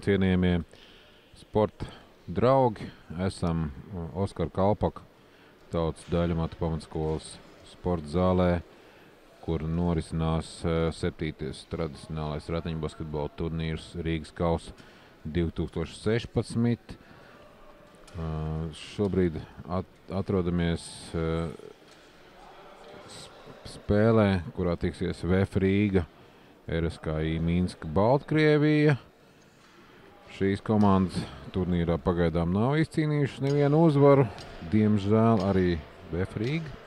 cienījamie sporta draugi. Esam Oskara Kalpaka tautas daļamata pamatskolas sporta zālē, kur norisinās 7. tradicionālais ratiņbasketbola turnīrs Rīgas kausa 2016. Šobrīd atrodamies spēlē, kurā tiksies VF Rīga, RSKI Minska, Baltkrievija. Šīs komandas turnīrā pagaidām nav izcīnījušas nevienu uzvaru. Diemžēl arī VF Rīga.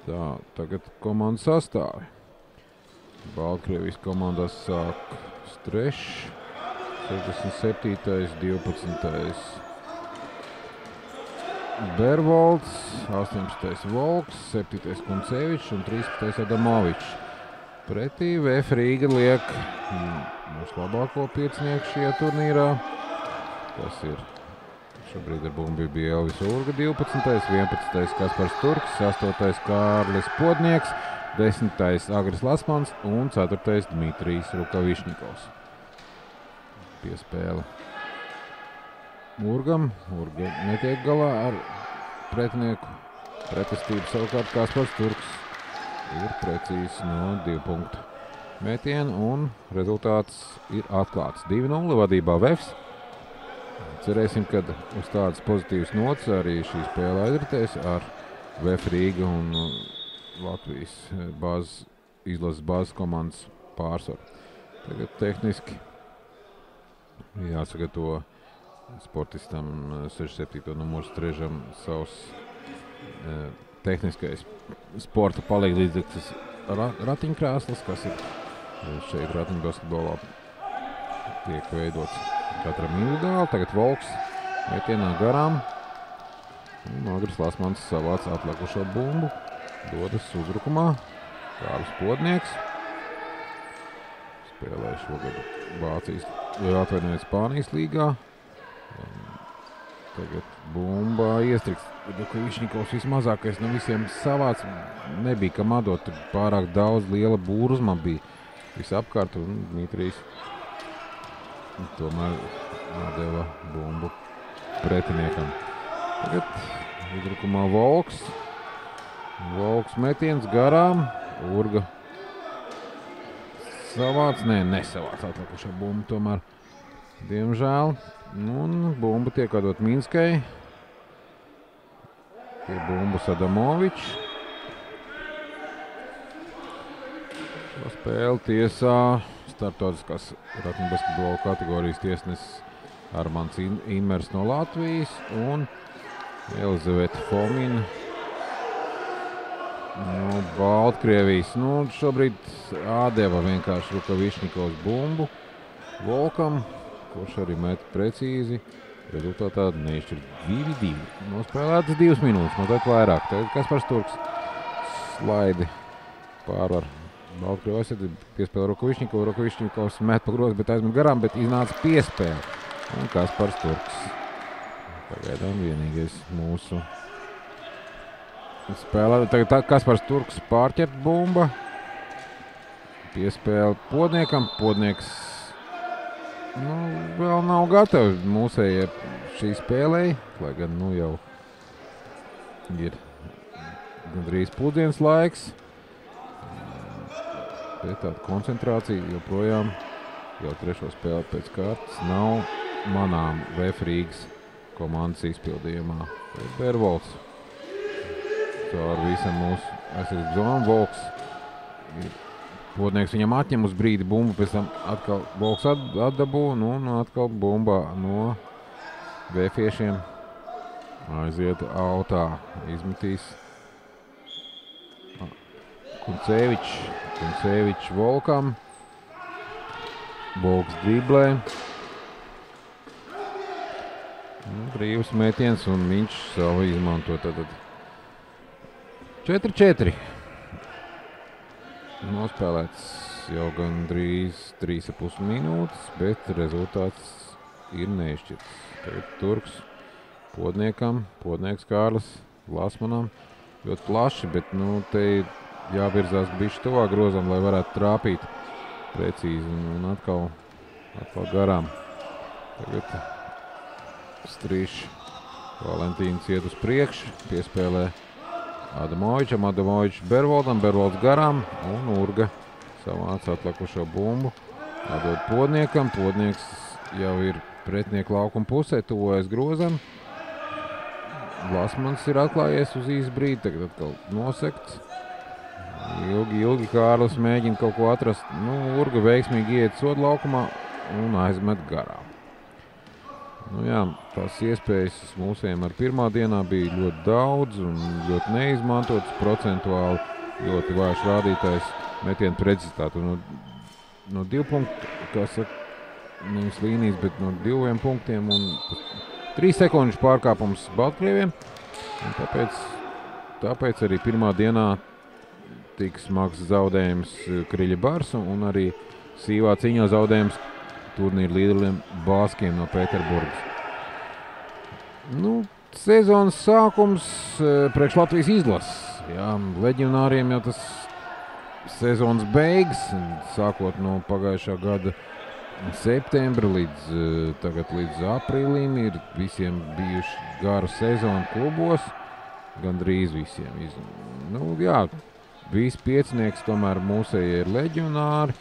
Tā, tagad komandu sastāvi. Baltkrievijas komandās sāk Strešs, 67. 12. Bervolds, 18. Volks, 7. Kuncevičs un 13. Adamovičs. Pretī VF Rīga liek mūsu labāko piecinieku šajā turnīrā. Tas ir šobrīd ar bumbu bija Elvis Urga, 12. 11. Kaspars Turks, 8. Kārlis Podnieks, 10. Agris Lasmans un 4. Dmitrijs Rukavišņikovs. Piespēle Urgam. Urga netiek galā ar pretinieku pretestību. Savukārt Kaspars Turks ir precīzs no 2 punktu metiena un rezultāts ir atklāts. 2-0 vadībā VEFs. Cerēsim, ka uz tādas pozitīvas nots arī šī spēle aizritēs ar VF Rīga un Latvijas izlases bāzes komandas pārsvaru. Tagad tehniski jāsagatavo sportistam 67. numurs Strežam savs tehniskais sporta palīglīdzeklis ratiņkrēsls, kas ir šeit ratiņbasketbolā tiek veidots katram individuāli. Tagad Volks metienā garām. Un Agris Lasmans savāc atlikušo bumbu. Dodas uzbrukumā. Kārlis Podnieks. Spēlē šogad Vācijas, atvainojiet, Spānijas līgā. Tagad bumbā iestriks. Rukavišņikovs vismazākais no visiem savāc. Nebija kam atdot, pārāk daudz liela burzma bija visapkārt un Dmitrijs tomēr nodeva bumbu pretiniekam. Tagad uzbrukumā Volks. Volks metiens garām. Urga savāc, nesavāc atlikušo bumbu tomēr. Diemžēl. Un bumba tiek atdot Minskai. Pie bumbas Adamovičs. Šo spēli tiesā starptautiskās ratiņbasketbola kategorijas tiesnesis Armands Immers no Latvijas un Elizaveta Fomina no Baltkrievijas. Šobrīd ādeva vienkārši Rukavišņikovs bumbu Volkam, kurš arī met precīzi. Rezultātā neizšķir 2-2. Nospēlētas 2 minūtes, mazliet vairāk. Tagad Kaspars Turks slaidi pārvar Baltkrievijas, piespēle Rukavišņikovu. Rukavišņikovs met pa grozu, bet aizmet garām, bet iznāca piespēle. Un Kaspars Turks pagaidām vienīgais mūsu spēlē. Tagad Kaspars Turks pārķert bumba. Piespēle Podniekam. Podnieks vēl nav gatavi mūsējie šī spēlei, lai gan jau ir gandrīz pusdienas laiks. Bet tāda koncentrācija joprojām jau 3. spēle pēc kārtas nav manām VF Rīgas komandas izpildījumā. Bervolds caur visam mūsu aizsardzības zonu. Volks Podnieks viņam atņem uz brīdi bumbu, pēc tam atkal Volks atdabū, un atkal bumbā no VF-iešiem aiziet autā. Izmetīs Kuncevičs Volkam. Volks driblē. Brīvs metiens un viņš savu izmanto. Tad 4-4. Nospēlēts jau gandrīz 3,5 minūtes, bet rezultāts ir neizšķirts. Tagad Turks Podniekam, Podnieks Kārlis Lasmanam. Ļoti plaši, bet te jāvirzās bišķi tuvāk grozam, lai varētu trāpīt precīzi un atkal garām. Tagad Strīšs Valentīns iet uz priekšu, piespēlē Adamovičam, Adamovičs Bervoldam, Bervolds garām un Urga savāc atlikušo bumbu. Atdod Podniekam, Podnieks jau ir pretinieku laukuma pusē, tuvojas grozam. Lasmans ir atklājies uz īsu brīdi, tagad atkal nosekts. Ilgi Kārlis mēģina kaut ko atrast. Urga veiksmīgi iet sodu laukumā un aizmet garām. Jā, tās iespējas mūsējiem ar pirmā dienā bija ļoti daudz un ļoti neizmantotas, procentuāli ļoti vājš rādītājs metienu precizitāte. No 2 punktu, kā saka, nevis līnijas, bet no 2 punktiem un 3 sekundžu pārkāpums Baltkrieviem. Tāpēc arī pirmā dienā tik smags zaudējums Kriļa Bars un arī sīvā cīņā zaudējums turnīra līderiem Bāskiem no Pēterburgas. Sezonas sākums priekš Latvijas izlases. Jā, leģionāriem jau tas sezonas beigas, sākot no pagājušā gada septembra līdz aprīlim, ir visiem bijuši garu sezonu klubos, gandrīz visiem. Visi piecinieks tomēr mūsējie ir leģionāri.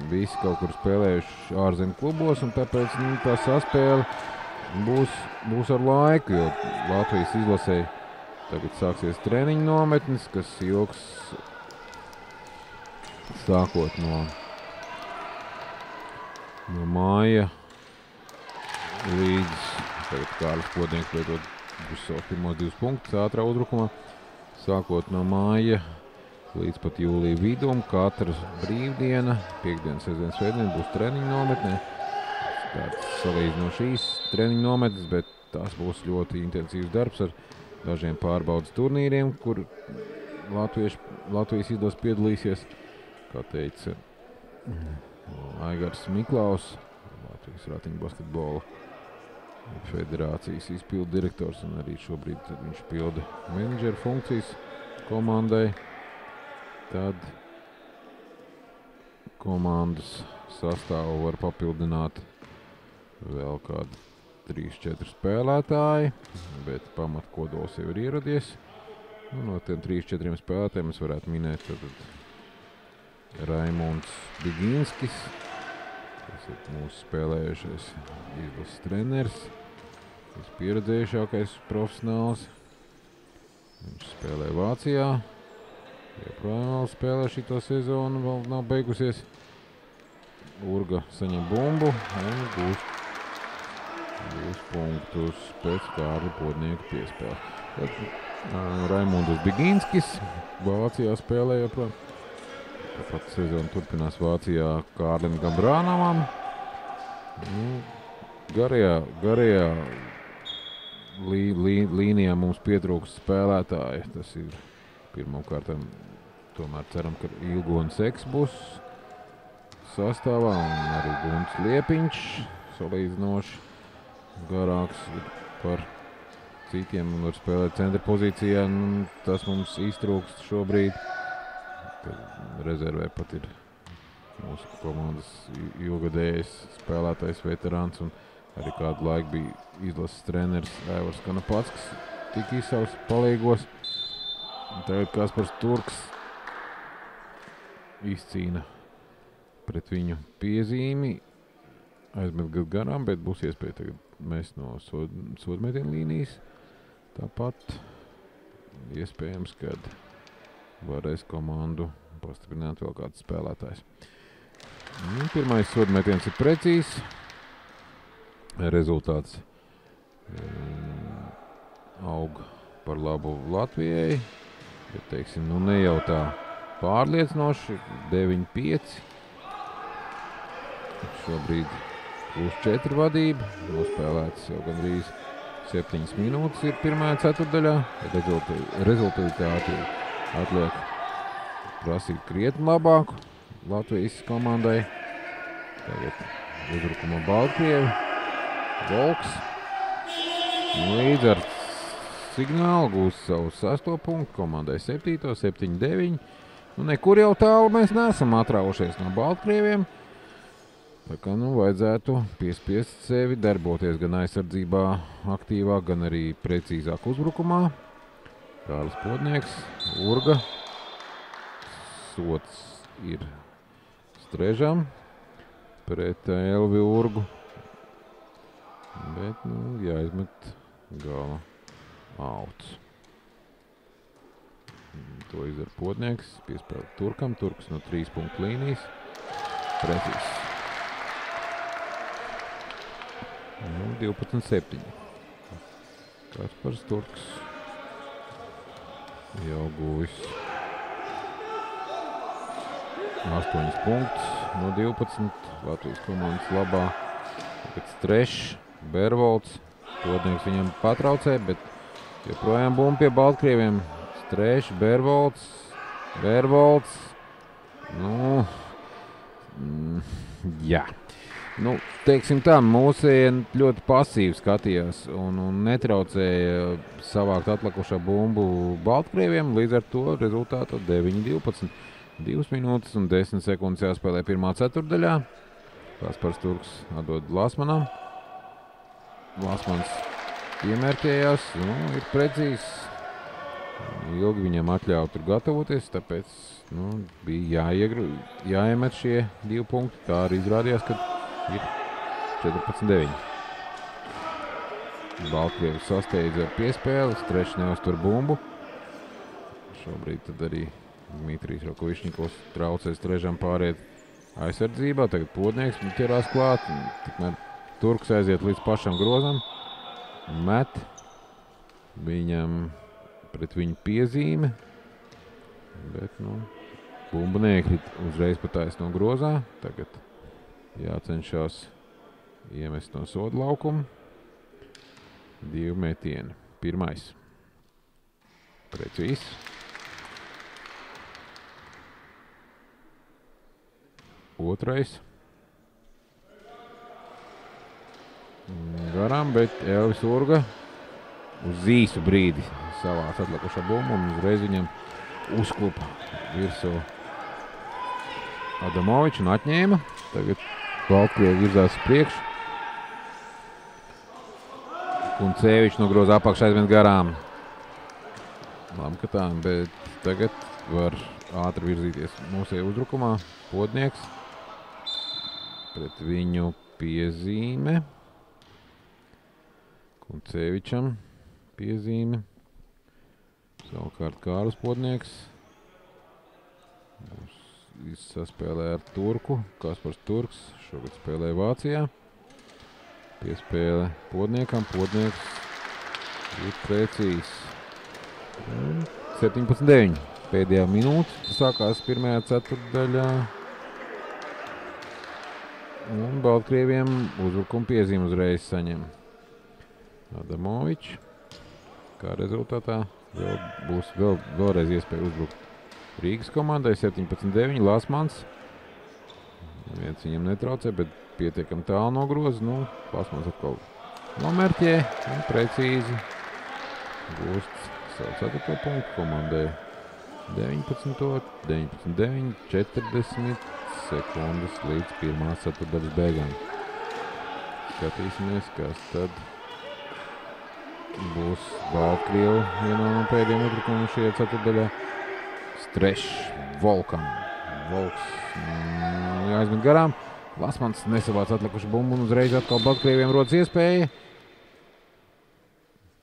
Visi kaut kur spēlējuši ārzemju klubos, un tāpēc tā saspēle būs ar laiku, jo Latvijas izlasē tagad sāksies treniņu nometnes, kas ilgs sākot no māja līdz tagad Kārlis Podnieks lietot savus pirmos 2 punktus ātrā uzbrukumā, sākot no māja līdz pat jūlija vidum, katra brīvdiena, piekdiena, sestdiena, svētdiena būs treniņu nometnē. Tāds salīdz no šīs treniņu nometnes, bet tās būs ļoti intensīvs darbs ar dažiem pārbaudas turnīriem, kur Latvijas izlases piedalīsies, kā teica Aigars Miklaus, Latvijas ratiņu basketbola federācijas izpildu direktors, un arī šobrīd viņš pilda menedžera funkcijas komandai. Tad komandas sastāvu var papildināt vēl kādi 3-4 spēlētāji, bet pamatkodols jau ir ieradies. No tiem 3-4 spēlētājiem mēs varētu minēt Raimunds Biginskis, kas ir mūsu spēlējušais izlases treneris, vispieredzējušākais profesionāls. Viņš spēlē Vācijā. Joprojām vēl spēlē šito sezonu, vēl nav beigusies. Urga saņem bumbu un gūs punktus pēc Kārļa Podnieka piespēles. Tad Raimundas Biginskis Vācijā spēlē joprojām. Tāpat sezonu turpinās Vācijā Kārlim Gambrānavam. Garajā līnijā mums pietrūkst spēlētāji. Tas ir pirmkārt, tomēr ceram, ka Ilgonis Eks būs sastāvā un arī Gunts Liepiņš salīdzinoši garāks par citiem un var spēlēt centra pozīcijā. Tas mums iztrūkst šobrīd. Rezervē pat ir mūsu komandas ilgadējais spēlētājs veterāns un arī kādu laiku bija izlases treneris Aivars Kanapats, kas tika izsausts palīgos. Tagad Kaspars Turks izcīna pret viņu piezīmi, aizmet garām, bet būs iespēja tagad mest no sodmetienu līnijas. Tāpat iespējams, kad varēs komandu pastiprināt vēl kāds spēlētājs. Pirmais sodmetiens ir precīzs. Rezultāts aug par labu Latvijai. Bet, teiksim, ne jau tā pārliecinoši, 9-5. Šobrīd +4 vadība. Nospēlēts jau gandrīz 7 minūtes ir pirmajā ceturtdaļā. Rezultāti atliek prasīt krietni labāku Latvijas komandai. Tagad uzbrukuma Baltkrievi. Volks. Līdz ar signālu gūs savu 6. punktu, komandai 7. 7-9. Nekur jau tālu mēs neesam atraušies no Baltkrieviem. Tā kā vajadzētu piespiest sevi darboties gan aizsardzībā aktīvāk, gan arī precīzāk uzbrukumā. Kārlis Podnieks, Urga. Sots ir Strežam pret Elvi Urgu. Bet, jāizmet gala auts. To izdara Podnieks, piespēlē Turkam. Turks no 3 punktu līnijas. Precīzs. 12-7. Kaspars Turks jau guvis 8 punktus no 12. Latvijas komandas labā. Tagad Strešs, Bervolds. Podnieks viņam patraucē, bet joprojām bumba pie Baltkrieviem. Strešs, Bervolds. Jā. Teiksim tā, mūsien ļoti pasīvi skatījās un netraucēja savākt atlikušo bumbu Baltkrieviem. Līdz ar to rezultātu 9-12. 2 minūtes un 10 sekundes jāspēlē pirmā ceturtdaļā. Kaspars Turks atdod Lasmanam. Lasmans piemērķējās, ir precīzs. Ilgi viņam atļauj tur gatavoties, tāpēc bija jāiemet šie 2 punkti. Tā arī izrādījās, ka ir 14-9. Baltkrievis sasteidz ar piespēli, Strešs neuztur bumbu. Šobrīd tad arī Dmitrijs Rokovišņikovs traucē Strežam pāriet aizsardzībā. Tagad Podnieks ķerās klāt. Tikmēr Turks aiziet līdz pašam grozam. Met. Viņam pret viņu piezīme. Bet, bumba neiekrīt uzreiz pat taisno grozā. Tagad jācenšas iemest no soda laukuma. 2 metieni. Pirmais. Precīzs. Otrais. Garām, bet Elvis Urga uz īsu brīdi savāc atlikušā bumbu un uzreiz viņam uzklupa virsū Adamoviču un atņēma. Tagad Baltkrievi virzās priekšu. Kuncevičs nogroza apakšā aizvien garām. Labi, ka tā, bet tagad var ātri virzīties mūsēju uzbrukumā. Podnieks. Pret viņu piezīme. Kuncevičam piezīme. Savukārt Kārlis Podnieks. Saspēlē ar Turku. Kaspars Turks šogad spēlē Vācijā. Piespēle Podniekam. Podnieks ir precīzs. 17-9. Pēdējā minūte sākās pirmajā ceturtdaļā. Un Baltkrieviem uzbrukuma piezīme uzreiz saņem Adamovičs. Kā rezultātā būs vēlreiz iespēja uzbrukt Rīgas komandai. 17-9. Lasmans. Viens viņam netraucē, bet pietiekam tālu nogroza. Lasmans atkal nomērķē un precīzi gūst savu 4. punktu komandai. 19-9, 40 sekundes līdz pirmās ceturtdaļas beigām. Skatīsimies, kas tad būs Baltkrievu vienā no pēdējiem uzbrukumiem šajā ceturtdaļā. Strešs Volkam. Volks jāizmet garām. Lasmans nesavāc atlikušu bumbu un uzreiz atkal Baltkrieviem rodas iespēja.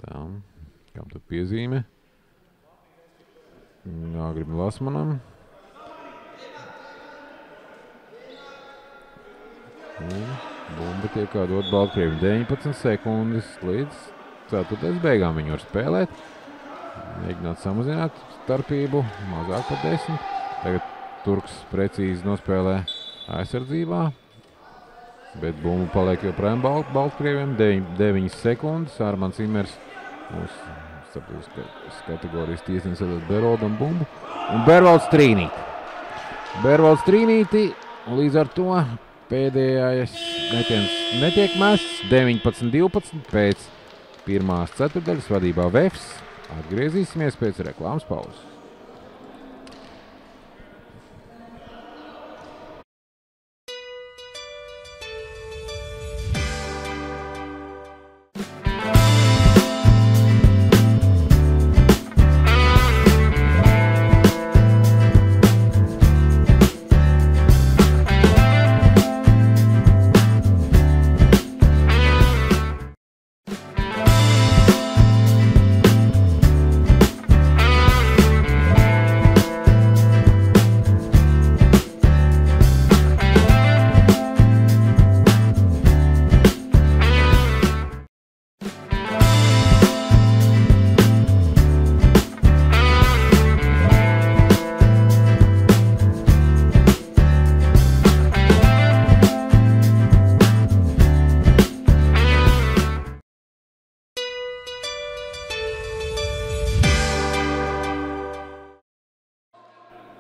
Tā, kam tad piezīme? Jāgrib Lasmanam. Bumba tiek atdot Baltkrieviem. 19 sekundes līdz ceturtdaļas beigām viņi var spēlēt. Mēģināt samazināt starpību, mazāk par 10. Tagad Turks precīzi nospēlē aizsardzībā, bet bumba paliek joprojām Baltkrieviem. 9 sekundes. Armāns Imers mūsu starptautiskas kategorijas tiesnesis atdod Bervoldam bumbu. Un Bervolds trīnīti. Bervolds trīnīti, un līdz ar to pēdējais metiens netiek mests. 19-12 pēc pirmās ceturtdaļas vadībā Vefs. Atgriezīsimies pēc reklāmas pauzes.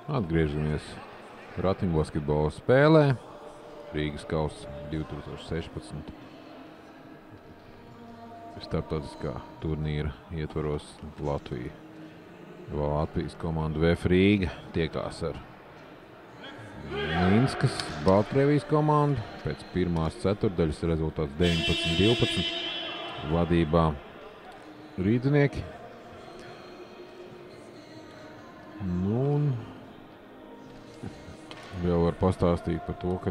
Atgriežamies ratiņbasketbola spēlē. Rīgas kausa 2016. Starptautiskā turnīra ietvaros Latvijas komanda VF Rīga tiekās ar Minskas Baltkrievijas komandu. Pēc pirmās ceturdaļas rezultāts 19-12. Vadībā rīdzinieki. Nu, un vēl var pastāstīt par to, ka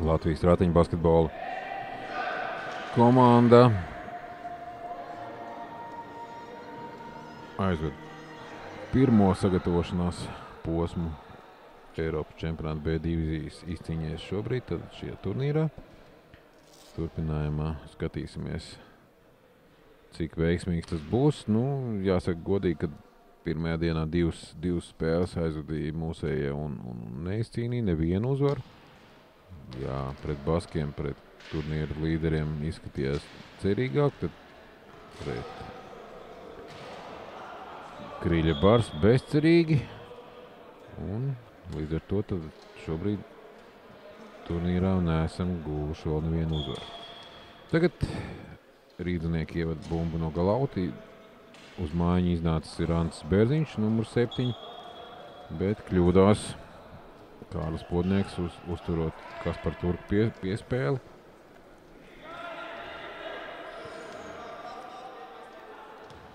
Latvijas ratiņbasketbola komanda aizved pirmo sagatavošanās posmu Eiropas čempionāta B divīzijas izcīņēs šobrīd, tad šajā turnīrā. Turpinājumā skatīsimies, cik veiksmīgs tas būs. Nu, jāsaka godīgi, ka pirmajā dienā divas spēles aizvadīja mūsējie un neizcīnīja nevienu uzvaru. Jā, pret baskiem, pret turnīru līderiem izskatījās cerīgāk, tad pret Kriļa Bars bezcerīgi. Un līdz ar to tad šobrīd turnīrā neesam guvuši vēl nevienu uzvaru. Tagad rīdzinieki ievad bumbu no galauti. Uz mājiņu iznācis ir Ants Bērziņš, numur 7, bet kļūdās Kārlis Podnieks uzturot Kaspar Turku piespēli.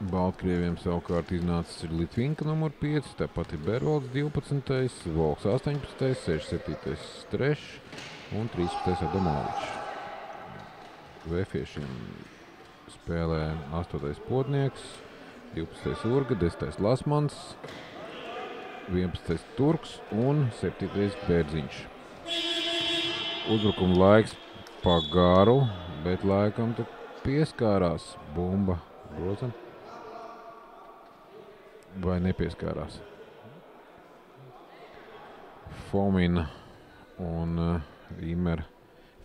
Baltkrieviem savukārt iznācis ir Litvinka numur 5, tāpat ir Bervalds 12, Volks 18, 67 Strešs un 13 Adamovičs. Vēfiešiem spēlē 8. Podnieks, 12. Urga, 10. Lasmans, 11. Turks un 7. Bērziņš. Uzbrukuma laiks pa garu, bet laikam tad pieskārās bumba Grozam. Vai nepieskārās? Fomina un Imer.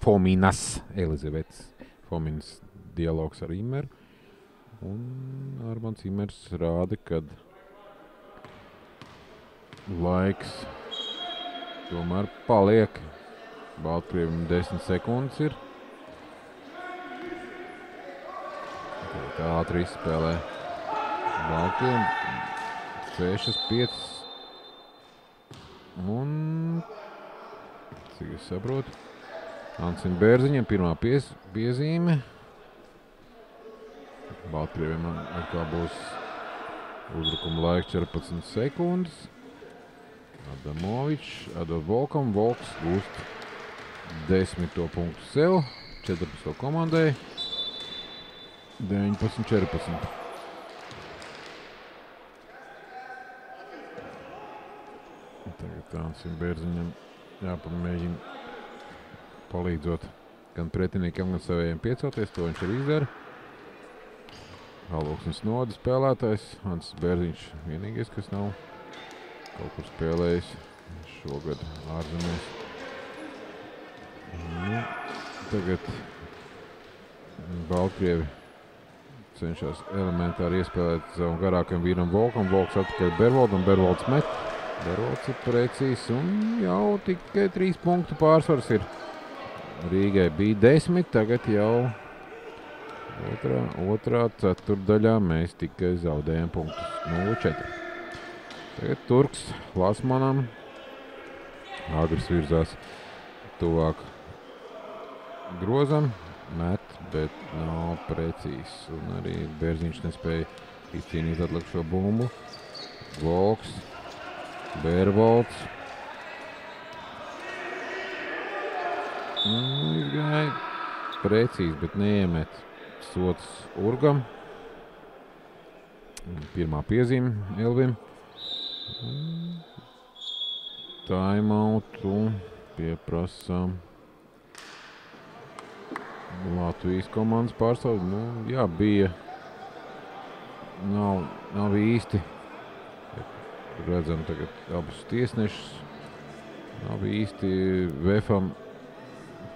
Fominas Elizabetes. Fominas dialogs ar Imeru. Un Armāns Imers rāda, kad laiks tomēr paliek. Baltkrievim 10 sekundes ir. Tā ātri izspēlē Baltiem. 6, 5 un, cik es saprotu, Ansim Bērziņam pirmā piezīme. Baltkrieviem atkal būs uzbrukuma laiks 14 sekundes. Adamovičs, Adot Volkam, Volks gūst 10 punktu sev, 14 komandai, 19-14. Tagad Ansim Bērziņam jāpamēģina palīdzot gan pretiniekam, gan savējiem piecelties. To viņš arī izdara. Alūksnis Noda spēlētājs. Ansis Bērziņš vienīgais, kas nav kaut kur spēlējis šogad ārzemēs. Nu, tagad Baltkrievi cenšas elementāri iespēlēt savam garākam vīram Volkam. Volks atpakaļ Bervaldu un Bervalds met. Bervalds ir precīzs un jau tikai 3 punktu pārsvars ir. Rīgai bija 10, tagad jau otrā ceturdaļā mēs tikai zaudējam punktus 0-4. Tagad Turks Lasmanam. Agris virzās tuvāk Grozam. Met, bet nav precīzs. Un arī Bērziņš nespēja izcīnīt atlikušo bumbu. Volks. Bervalds. Izgāja precīzi, bet neiemet. Sots Urgam. Pirmā piezīme Elvim. Timeoutu pieprasa Latvijas komandas pārstāvji. Nu, jā, bija. Nav īsti. Redzam tagad abus tiesnešus. Nav īsti VFam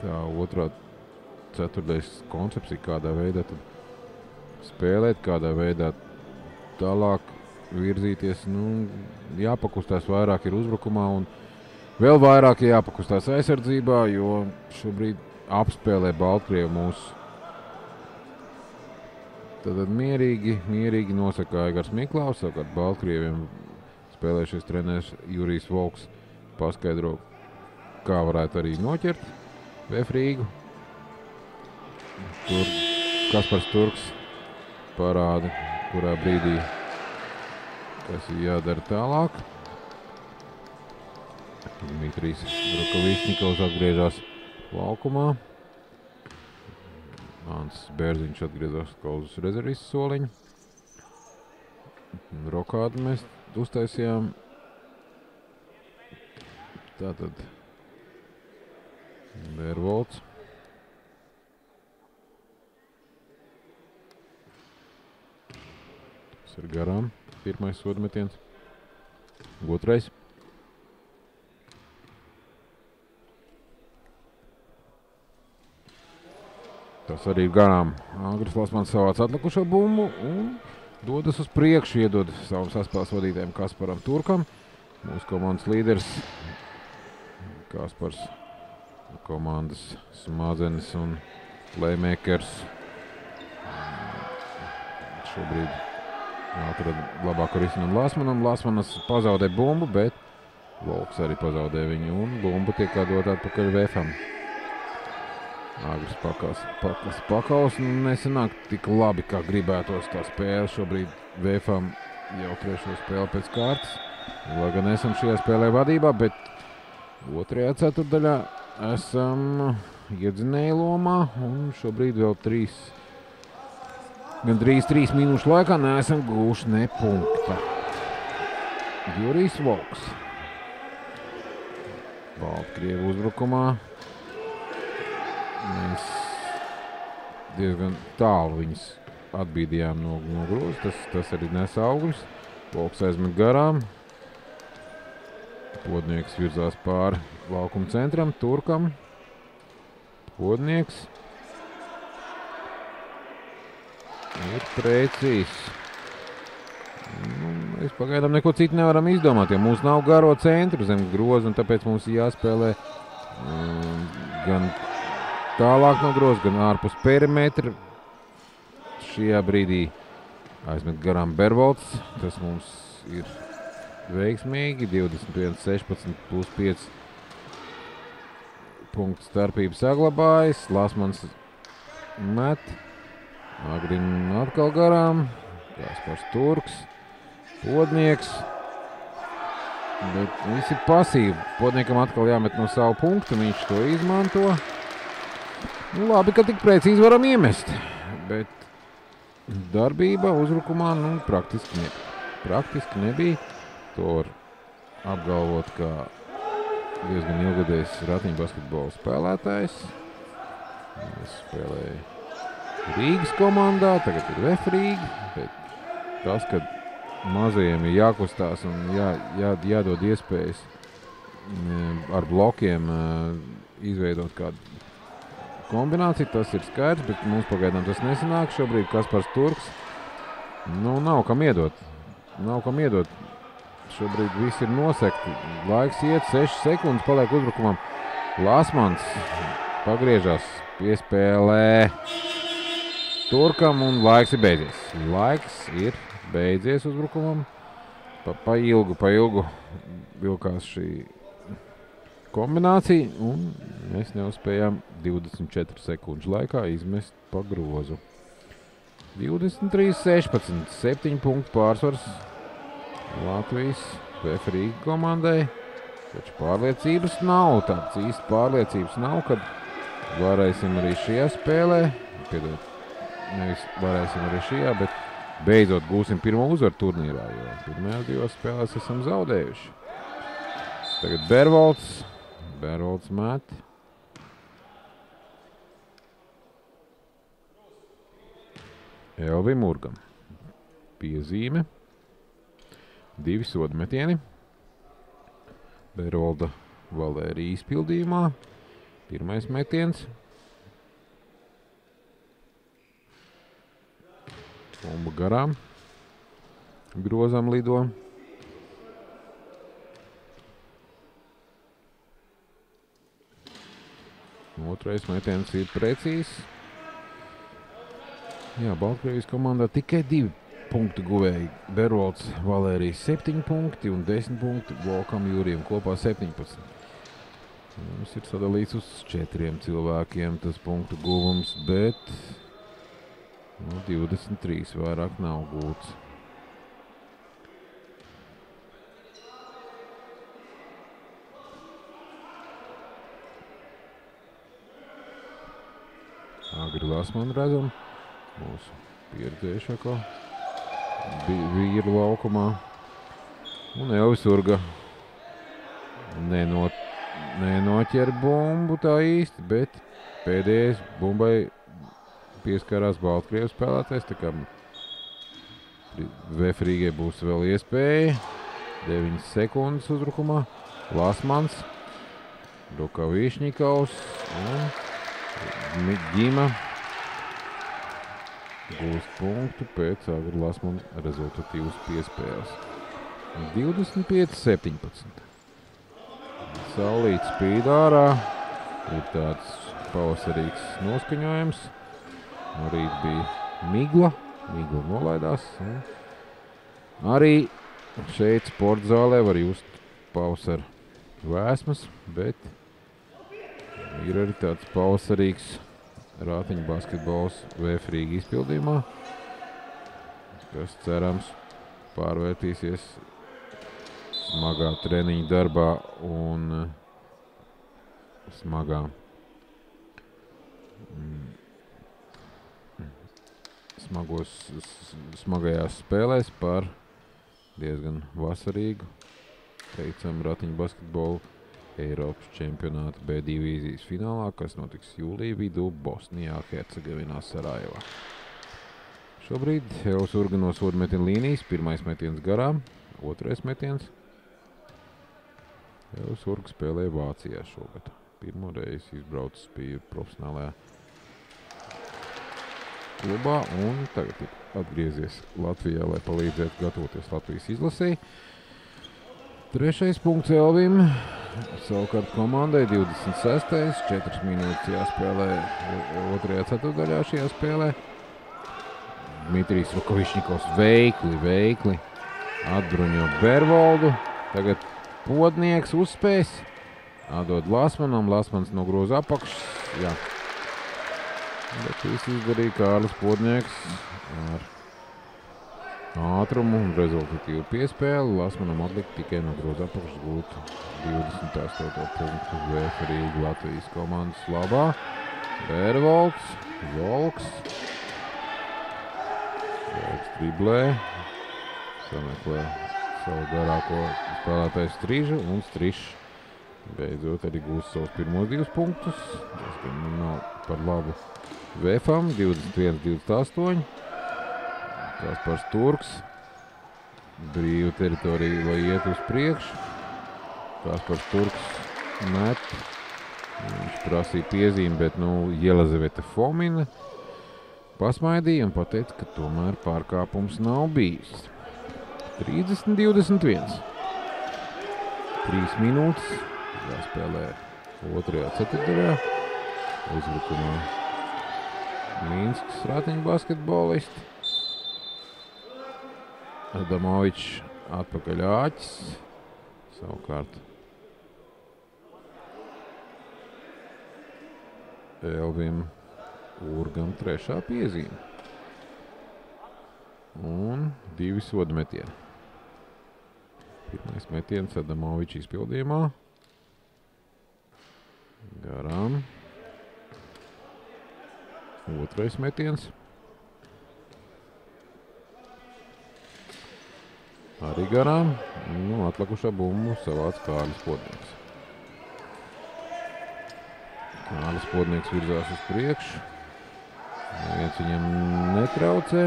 tā otrā ceturtais koncepcija, kādā veidā tad spēlēt, kādā veidā tālāk virzīties. Nu, jāpakustās vairāk ir uzbrukumā un vēl vairāk jāpakustās aizsardzībā, jo šobrīd apspēlē Baltkrievi mūsu. Tad mierīgi nosaka Aigars Miklaus, savukārt Baltkrieviem spēlējušies treneris Jurijs Volks paskaidro, kā varētu arī noķert VF Rīgu. Tur Kaspars Turks parāda, kurā brīdī kas ir jādara tālāk. Dmitrijs Rukavišņikovs atgriežas laukumā. Ants Bērziņš atgriezās uz rezervistu soliņu. Rokādu mēs uztaisījām. Tātad Bērvolts. Tas ir garām. Pirmais sodmetiens. Otrais. Tas arī garām. Agris Lasmans savāc atlikušo bumbu un dodas uz priekšu, iedod savam saspēles vadītājiem Kasparam Turkam. Mūsu komandas līderis Kaspars, komandas smadzenes un playmakers. Šobrīd atrada labāku risinājumu Lasmanam. Lasmanas pazaudē bumbu, bet Volks arī pazaudē viņu un bumbu tiek dot atpakaļ VF-am. Agris pakaus nesanāk tik labi, kā gribētos tā spēle. Šobrīd VF-am jau trešo spēli pēc kārtas. Lai gan esam šajā spēlē vadībā, bet otrajā ceturdaļā esam iedzinēju lomā un šobrīd vēl gandrīz 3 minūšu laikā neesam gūši ne punkta. Jurijs Volks. Baltkrievu uzbrukumā. Mēs diezgan tālu viņus atbīdījām no groza. Tas arī nes augļus. Volks aizmet garām. Podnieks virzās pāri laukuma centram, Turkam. Podnieks. Ir precīzs. Mēs pagaidām neko citu nevaram izdomāt, jo mums nav garo centru zem groza, un tāpēc mums ir jāspēlē gan tālāk no groza, gan ārpus perimetra. Šajā brīdī aizmet garām Bervolts. Tas mums ir veiksmīgi. 21-16 plus 5 punktu starpību saglabājas. Lasmans met. Agrim atkal garām. Kaspars Turks. Podnieks. Bet visi pasīvi. Podniekam atkal jāmet no savu punktu. Viņš to izmanto. Nu, labi, ka tik precīzi varam iemest. Bet darbība uzbrukumā praktiski nebija. To var apgalvot, kā diezgan ilgadējs ratiņu basketbola spēlētājs. Es spēlēju Rīgas komandā, tagad ir VF Rīga. Bet tas, kad mazajiem ir jākustās un jādod iespējas ar blokiem izveidot kādu kombināciju, tas ir skaidrs, bet mums pagaidām tas nesanāk. Šobrīd Kaspars Turks. Nav kam iedot. Šobrīd viss ir nosekti. Laiks iet, 6 sekundes paliek uzbrukumam. Lasmans pagriežas piespēlē Turkam un laiks ir beidzies uzbrukumam. Pa ilgu vilkās šī kombinācija un mēs neuzspējām 24 sekundžu laikā izmest pa grozu. 23-16, 7 punktu pārsvars Latvijas VF Rīga komandai. Taču pārliecības nav, tāds īsti pārliecības nav, kad varēsim arī šajā spēlē, nevis varēsim arī šajā, bet beidzot gūsim pirmo uzvaru turnīrā, jo pirmajās 2 spēlēs esam zaudējuši. Tagad Bervolts met. Elvim Urgam. Piezīme. 2 sodmetieni. Berolda Valērija izpildījumā. Pirmais metiens. Bumba garām. grozam lido. Otrais metiens ir precīzs. Jā, Baltkrievijas komandā tikai 2 punktu guvēji. Bervolds Valērijs 7 punkti un 10 punkti Volkam Jurijam kopā 17. Mums ir sadalīts uz 4 cilvēkiem tas punktu guvums, bet 23 vairāk nav gūts. Agri Lasmanu redzam, mūsu pieredzējušāko vīru laukumā. Un Elvis Urga nenoķer bumbu tā īsti, bet pēdējais bumbai pieskarās Baltkrievu spēlētājs, tā kā Vefrīgai būs vēl iespēja. 9 sekundes uzbrukumā. Lasmans, Rukavišņikovs un Ģima gūst punktu pēc Agri Lasmana rezultatīvas piespēles. 25-17. Saulīt spīd ārā. Ir tāds pavasarīgs noskaņojums. No rīt bija migla. Migla nolaidās. Arī šeit sporta zālē var just pavasara vēsmas, bet ir arī tāds pavasarīgs rātiņu basketbols Vefrīga izpildījumā, kas cerams pārvērtīsies smagā treniņa darbā un smagajās spēlēs par diezgan vasarīgu, teicam, rātiņu basketbolu Eiropas čempionāta B divīzijas finālā, kas notiks jūlija vidū Bosnijā, Hercegovinā, Sarajevā. Šobrīd Elvis Urga no soda metiena līnijas, pirmais metiens garām, otrais metiens. Elvis Urga spēlē Vācijā šogad. Pirmo reizi izbraucis pie profesionālajā klubā un tagad ir atgriezies Latvijā, lai palīdzētu gatavoties Latvijas izlasei. Trešais punkts Elvim, savukārt komandai 26. 4 minūtes jāspēlē otrajā ceturdaļā šajā spēlē. Dmitrijs Rukavišņikovs veikli atbruņo Bervoldu. Tagad Podnieks uzspēs, atdod Lasmanam, Lasmans nogroza apakšs. Jā. Bet viss izdarīja Kārlis Podnieks ar ātrumu un rezultatīvu piespēli. Lasmanam atlika tikai nogroza apakšs gūt 28. punktu Vefrīga Latvijas komandas labā. Bervolds, Volks. Volks driblē. Sameklē savu garāko spēlētāju Strižu un Strižs beidzot arī gūst savus pirmos 2 punktus. Tas gan nav par labu Vefam, 21-28. Kaspars Turks. Brīva teritorija, lai iet uz priekšu. Kaspars Turks met. Viņš prasīja piezīmi, bet Jelizaveta Fomina pasmaidīja un pateica, ka tomēr pārkāpums nav bijis. 30-21. 3 minūtes jāspēlē otrajā ceturtdaļā. Uzbrukumā Minskas rātiņu basketbolisti. Adamovičs atpakaļ Āķis. Savukārt Elvim Urgam trešā piezīme. Un 2 soda metieni. Pirmais metiens Adamovičs izpildījumā. Garām. Otrais metiens. Arī garām. Atlikušā bumbu savāc Kārlis Podnieks. Kārlis Podnieks virzās uz priekšu. Neviens viņam netraucē.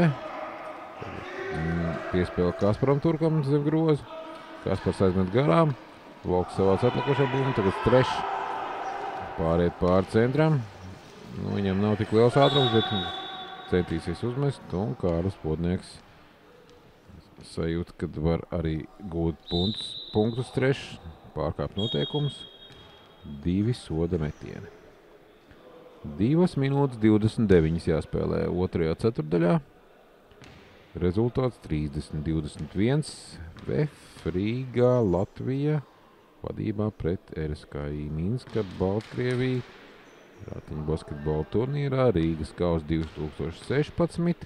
Piespēle Kasparam Turkam zem groza. Kaspars aizmet garām. Volks savāc atlikušā bumbu. Tagad Strešs pāriet pāri centram. Viņam nav tik liels ātrums, bet centīsies uzmest. Un Kārlis Podnieks sajūta, kad var arī gūt punktus trešs, pārkāpt noteikums. 2 soda metieni. 2 minūtes 29 jāspēlē otrajā ceturdaļā. Rezultāts 30-21. VF Rīgā Latvija vadībā pret RSKI Minska Baltkrievija. Rātiņu basketbola turnīrā Rīgas kausa 2016.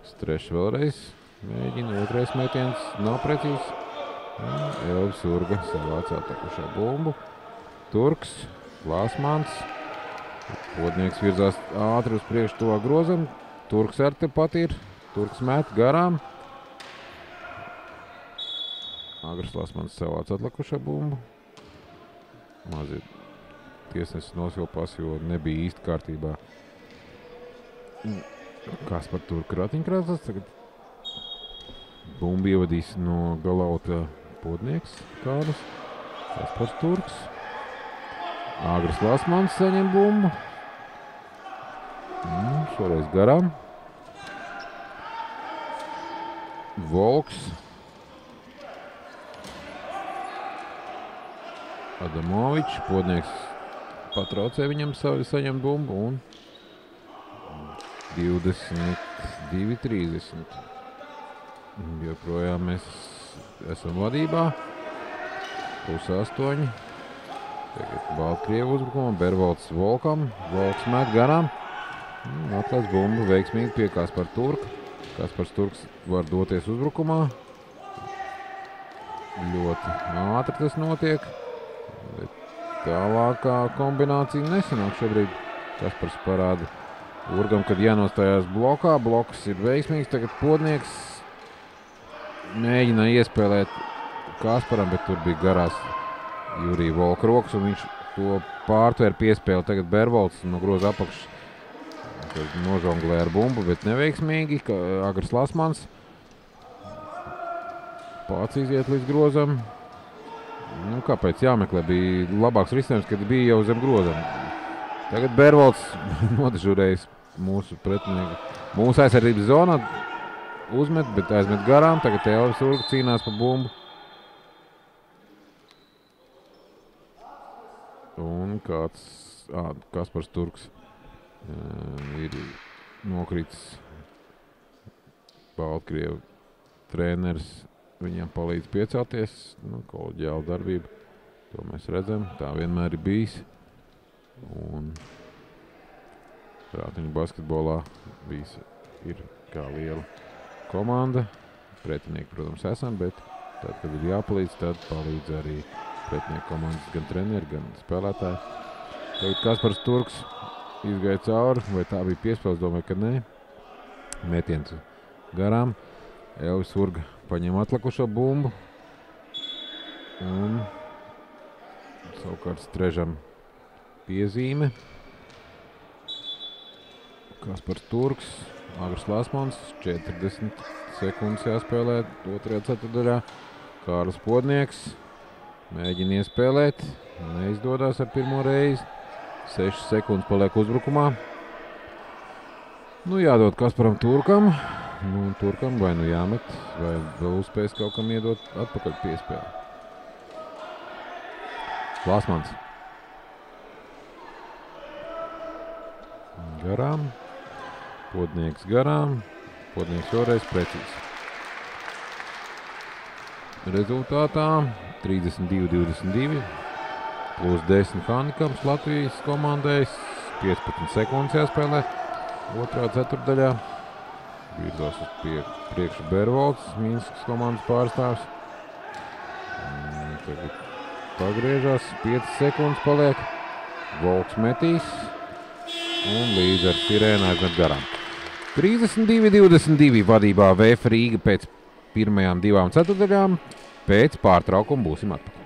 Strešs vēlreiz mēģina, otrais metiens nav precīzs. Elvis Urga savāc atakušā bumbu. Turks, Lāsmans. Podnieks virzās ātri uz priekšu tuvāk grozam. Turks ar te pat ir. Turks met garām. Agrs Lāsmans savāc atlikušā bumbu. Mazi tiesnesis nosilpās, jo nebija īsti kārtībā. Kaspar Turka ratiņkrāsas. Tagad bumbu ievadīs no galauta podnieks Kārlis. Kaspars Turks. Agrs Lāsmans saņem bumbu. Šoreiz garām. Volks. Adamovičs. Podnieks patraucē viņam saņem bumbu un 22-30. Joprojām mēs esam vadībā. +8. Tagad Baltkrievu uzbrukumā, Bervalds Volkam. Volks met garām. Atklāts bumbu veiksmīgi pie Kaspar Turka. Kaspars Turks var doties uzbrukumā. Ļoti ātri tas notiek. Bet tālākā kombinācija nesanāk šobrīd. Kaspars parāda Urgam, kad jānostājās blokā. Bloks ir veiksmīgs. Tagad podnieks mēģina iespēlēt Kasparam, bet tur bija garās Jurija Volka rokas, un viņš to pārtvēra piespēli. Tagad Bervalds no groza apakšas nožonglē ar bumbu, bet neveiksmīgi. Agrs Lāsmans pats iziet līdz grozam. Kāpēc jāmeklē? Bija labāks risinājums, kad bija jau zem grozam. Tagad Bervalds nodežurējis mūsu pretinieku. Mūsu aizsardzības zonā uzmet, bet aizmet garām. Tagad Elvis Urga cīnās pa bumbu. Un Kaspars Turks ir nokritis. Baltkrievu treneris viņam palīdz piecelties. Kolēģiāla darbība. To mēs redzam. Tā vienmēr ir bijis. Un Rātiņu basketbolā ir kā liela komanda. Pretinieki, protams, esam, bet tad, kad ir jāpalīdz, tad palīdz arī pretinieku komandas gan treneri, gan spēlētāji. Tagad Kaspars Turks izgāja cauri, vai tā bija piespēles, domāju, ka nē. Metiens garām. Elvis Urga paņem atlikušo bumbu. Un savukārt Strežam piezīme. Kaspars Turks, Agrs Lāsmans, 40 sekundes jāspēlē otrajā ceturdaļā. Kārlis Podnieks mēģina iespēlēt, neizdodas ar pirmo reizi. 6 sekundes paliek uzbrukumā. Jādod Kasparam Turkam. Turkam vai jāmet, vai vēl uzspējas kaut kam iedot atpakaļ piespēli. Lāsmans. Garām. Podnieks garām. Podnieks šoreiz precīzi. Rezultātā 32-22. +10 handikaps Latvijas komandai. 15 sekundes jāspēlē otrā ceturdaļā. Virzās uz priekšu Bervalds, Minskas komandas pārstāvs. Tagad pagriežās, 5 sekundes paliek. Volks metīs. Un līdz ar sirēnu aizmet garām. 32-22 vadībā VF Rīga pēc pirmajām 2 ceturdaļām. Pēc pārtraukuma būsim atpakaļ.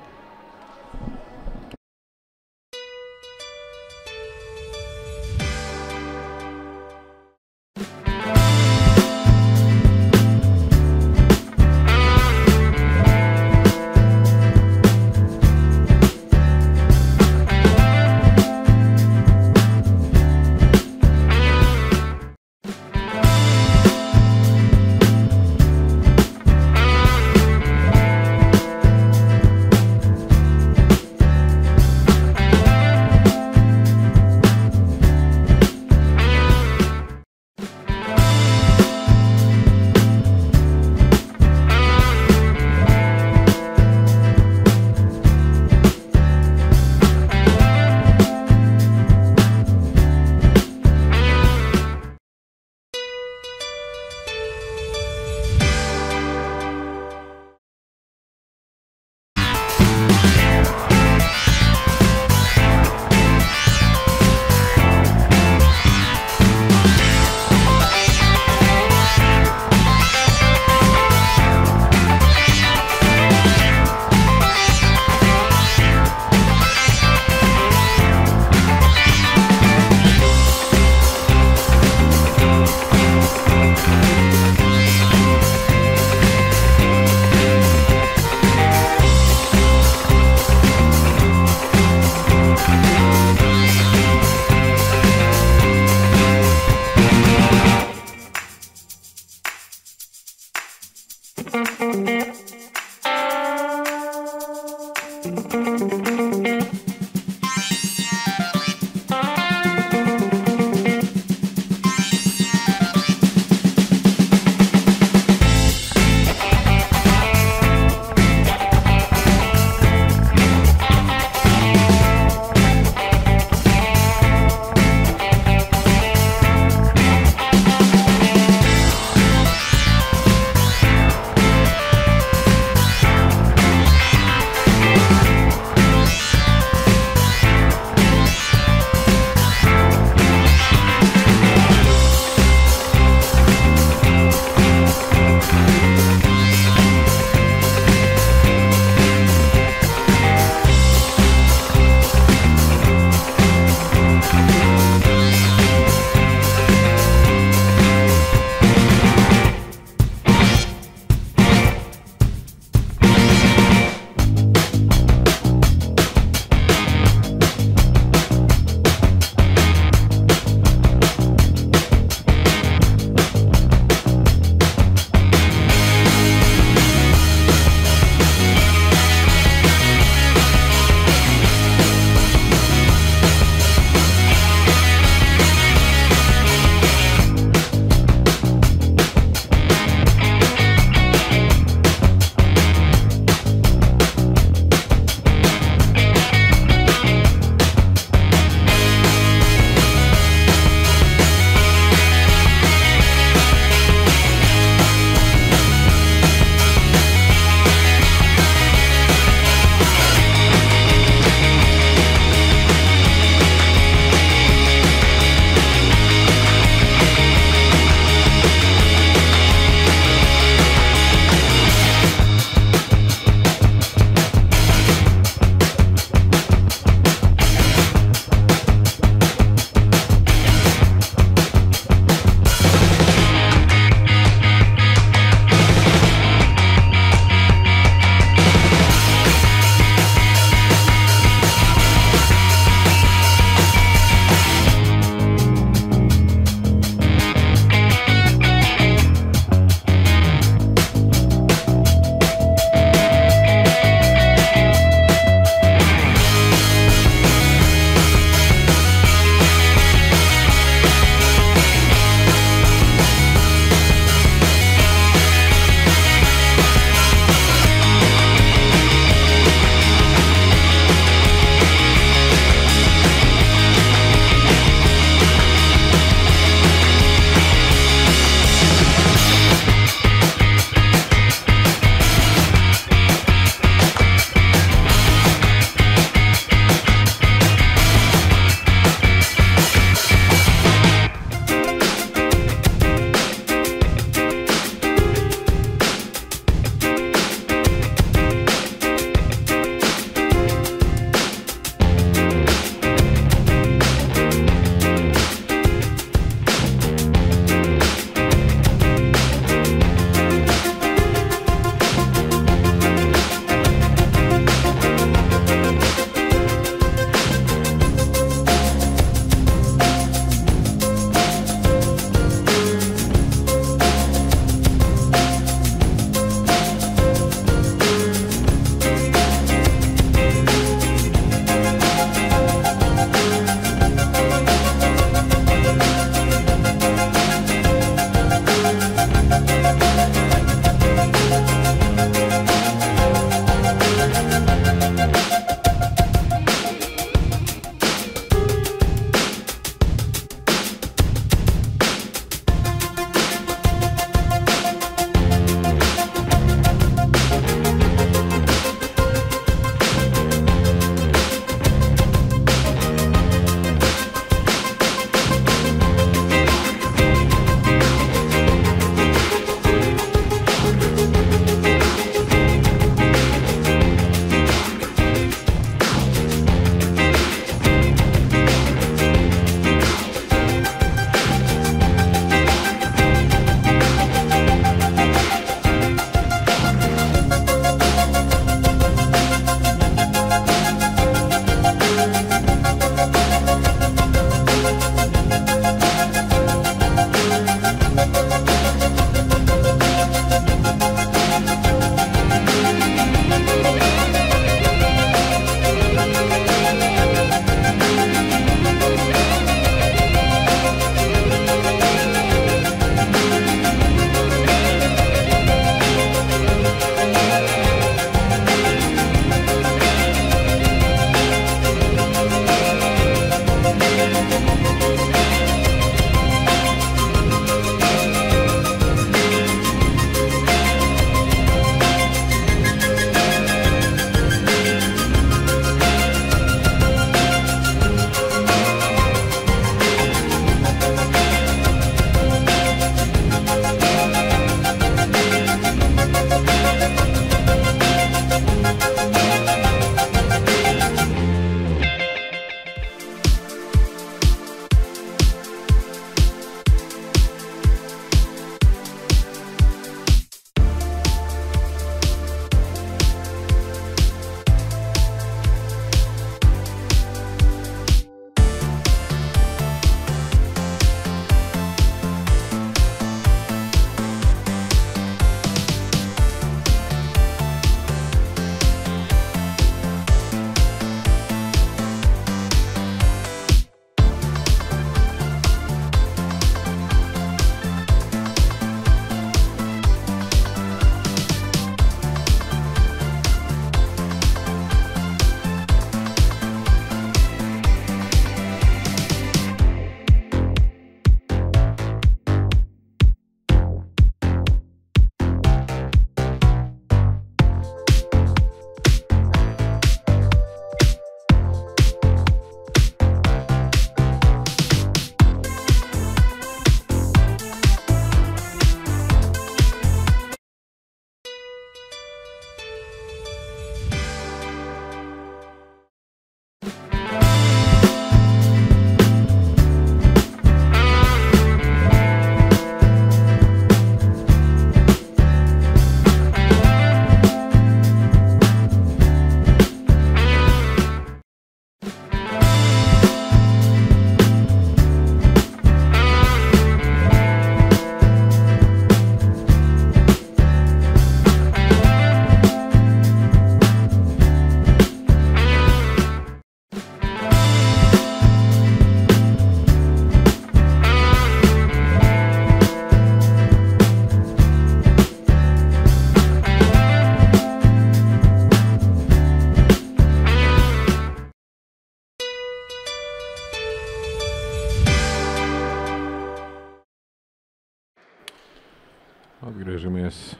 Atgriežamies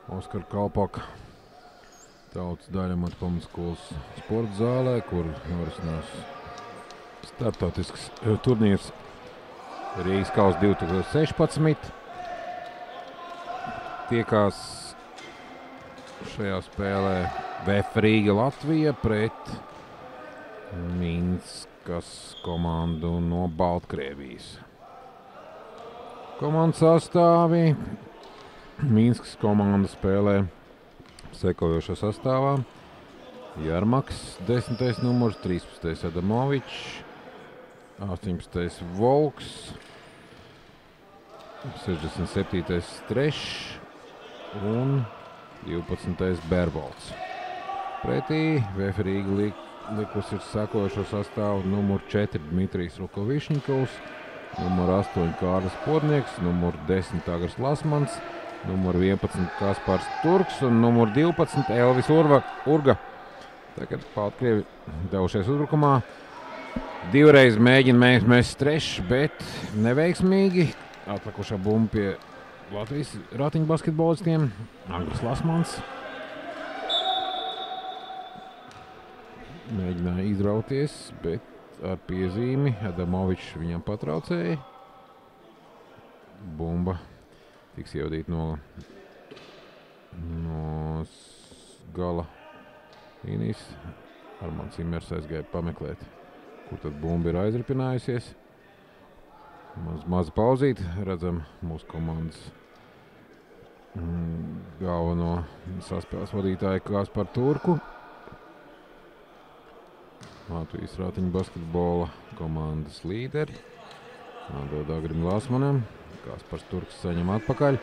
Oskara Kalpaka Tautas Daļamata pamatskolas sporta zālē, kur norisinās starptautisks turnīrs Rīgas kausa 2016. Tiekās šajā spēlē VF Rīga Latvija pret Minskas komandu no Baltkrievijas. Komandas sastāvi. Minskas komanda spēlē sekojošā sastāvā. Jarmaks, 10. numurs, 13. Adamovičs, 18. Volks, 67. Strešs un 12. Berbolts. Pretī VF Rīga likus ir sekojošo sastāvu numur 4 Dmitrijs Rukovišņikovs, numur 8 Kārlis Podnieks, numur 10 Agars Lasmans, numur 11 Kaspars Turks un numur 12 Elvis Urga. Tagad Baltkrievi devušies uzbrukumā. Divreiz mēģina mest Strešs, bet neveiksmīgi. Atlikušā bumba pie Latvijas ratiņu basketbolistiem. Agars Lasmans mēģināja izrauties, bet ar piezīmi Adamovičs viņam patraucēja. Bumba tiks ievadīta no gala līnijas. Armands Imers aizgāja pameklēt, kur tad bumba ir aizripinājusies. Maza pauzīte. Redzam mūsu komandas galveno saspēles vadītāju Kasparu Turku. Latvijas ratiņu basketbola komandas līderi. Nodod Agrim Lasmanam. Kaspars Turks saņem atpakaļ.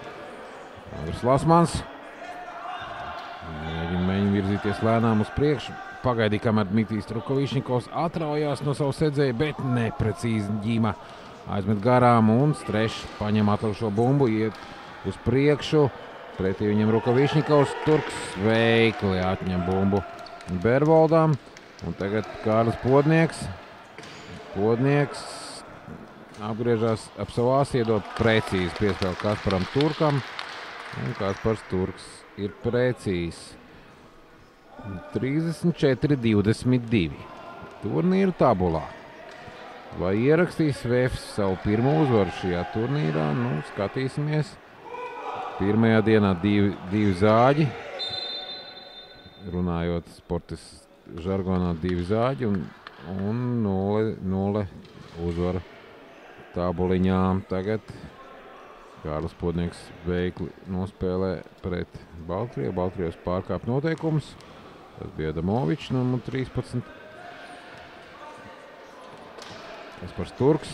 Agars Lasmans. Mēģina virzīties lēnām uz priekšu. Pagaidīja, kamēr Dmitrijs Rukovišņikovs atraujās no savu sedzēju, bet neprecīzi ģīma aizmet garām un Strešs paņem atlikušo bumbu, iet uz priekšu. Pretī viņam Rukovišņikovs. Turks veikli atņem bumbu Bervoldām. Un tagad Kārlis Podnieks. Podnieks apgriežās ap savu āsi, iedod precīzi piespēli Kasparam Turkam. Un Kaspars Turks ir precīzs. 34-22. Turnīra tabulā. Vai ierakstīs VF savu pirmo uzvaru šajā turnīrā? Nu, skatīsimies. Pirmajā dienā divi zāģi. Runājot sportists žargonā, 2 zāģi un 0 uzvara tabuliņā. Tagad Kārlis Podnieks veikli nospēlē pret Baltkrievu. Baltkrievs pārkāp noteikumus. Tas bija Adamovičs, numur 13. Kaspars Turks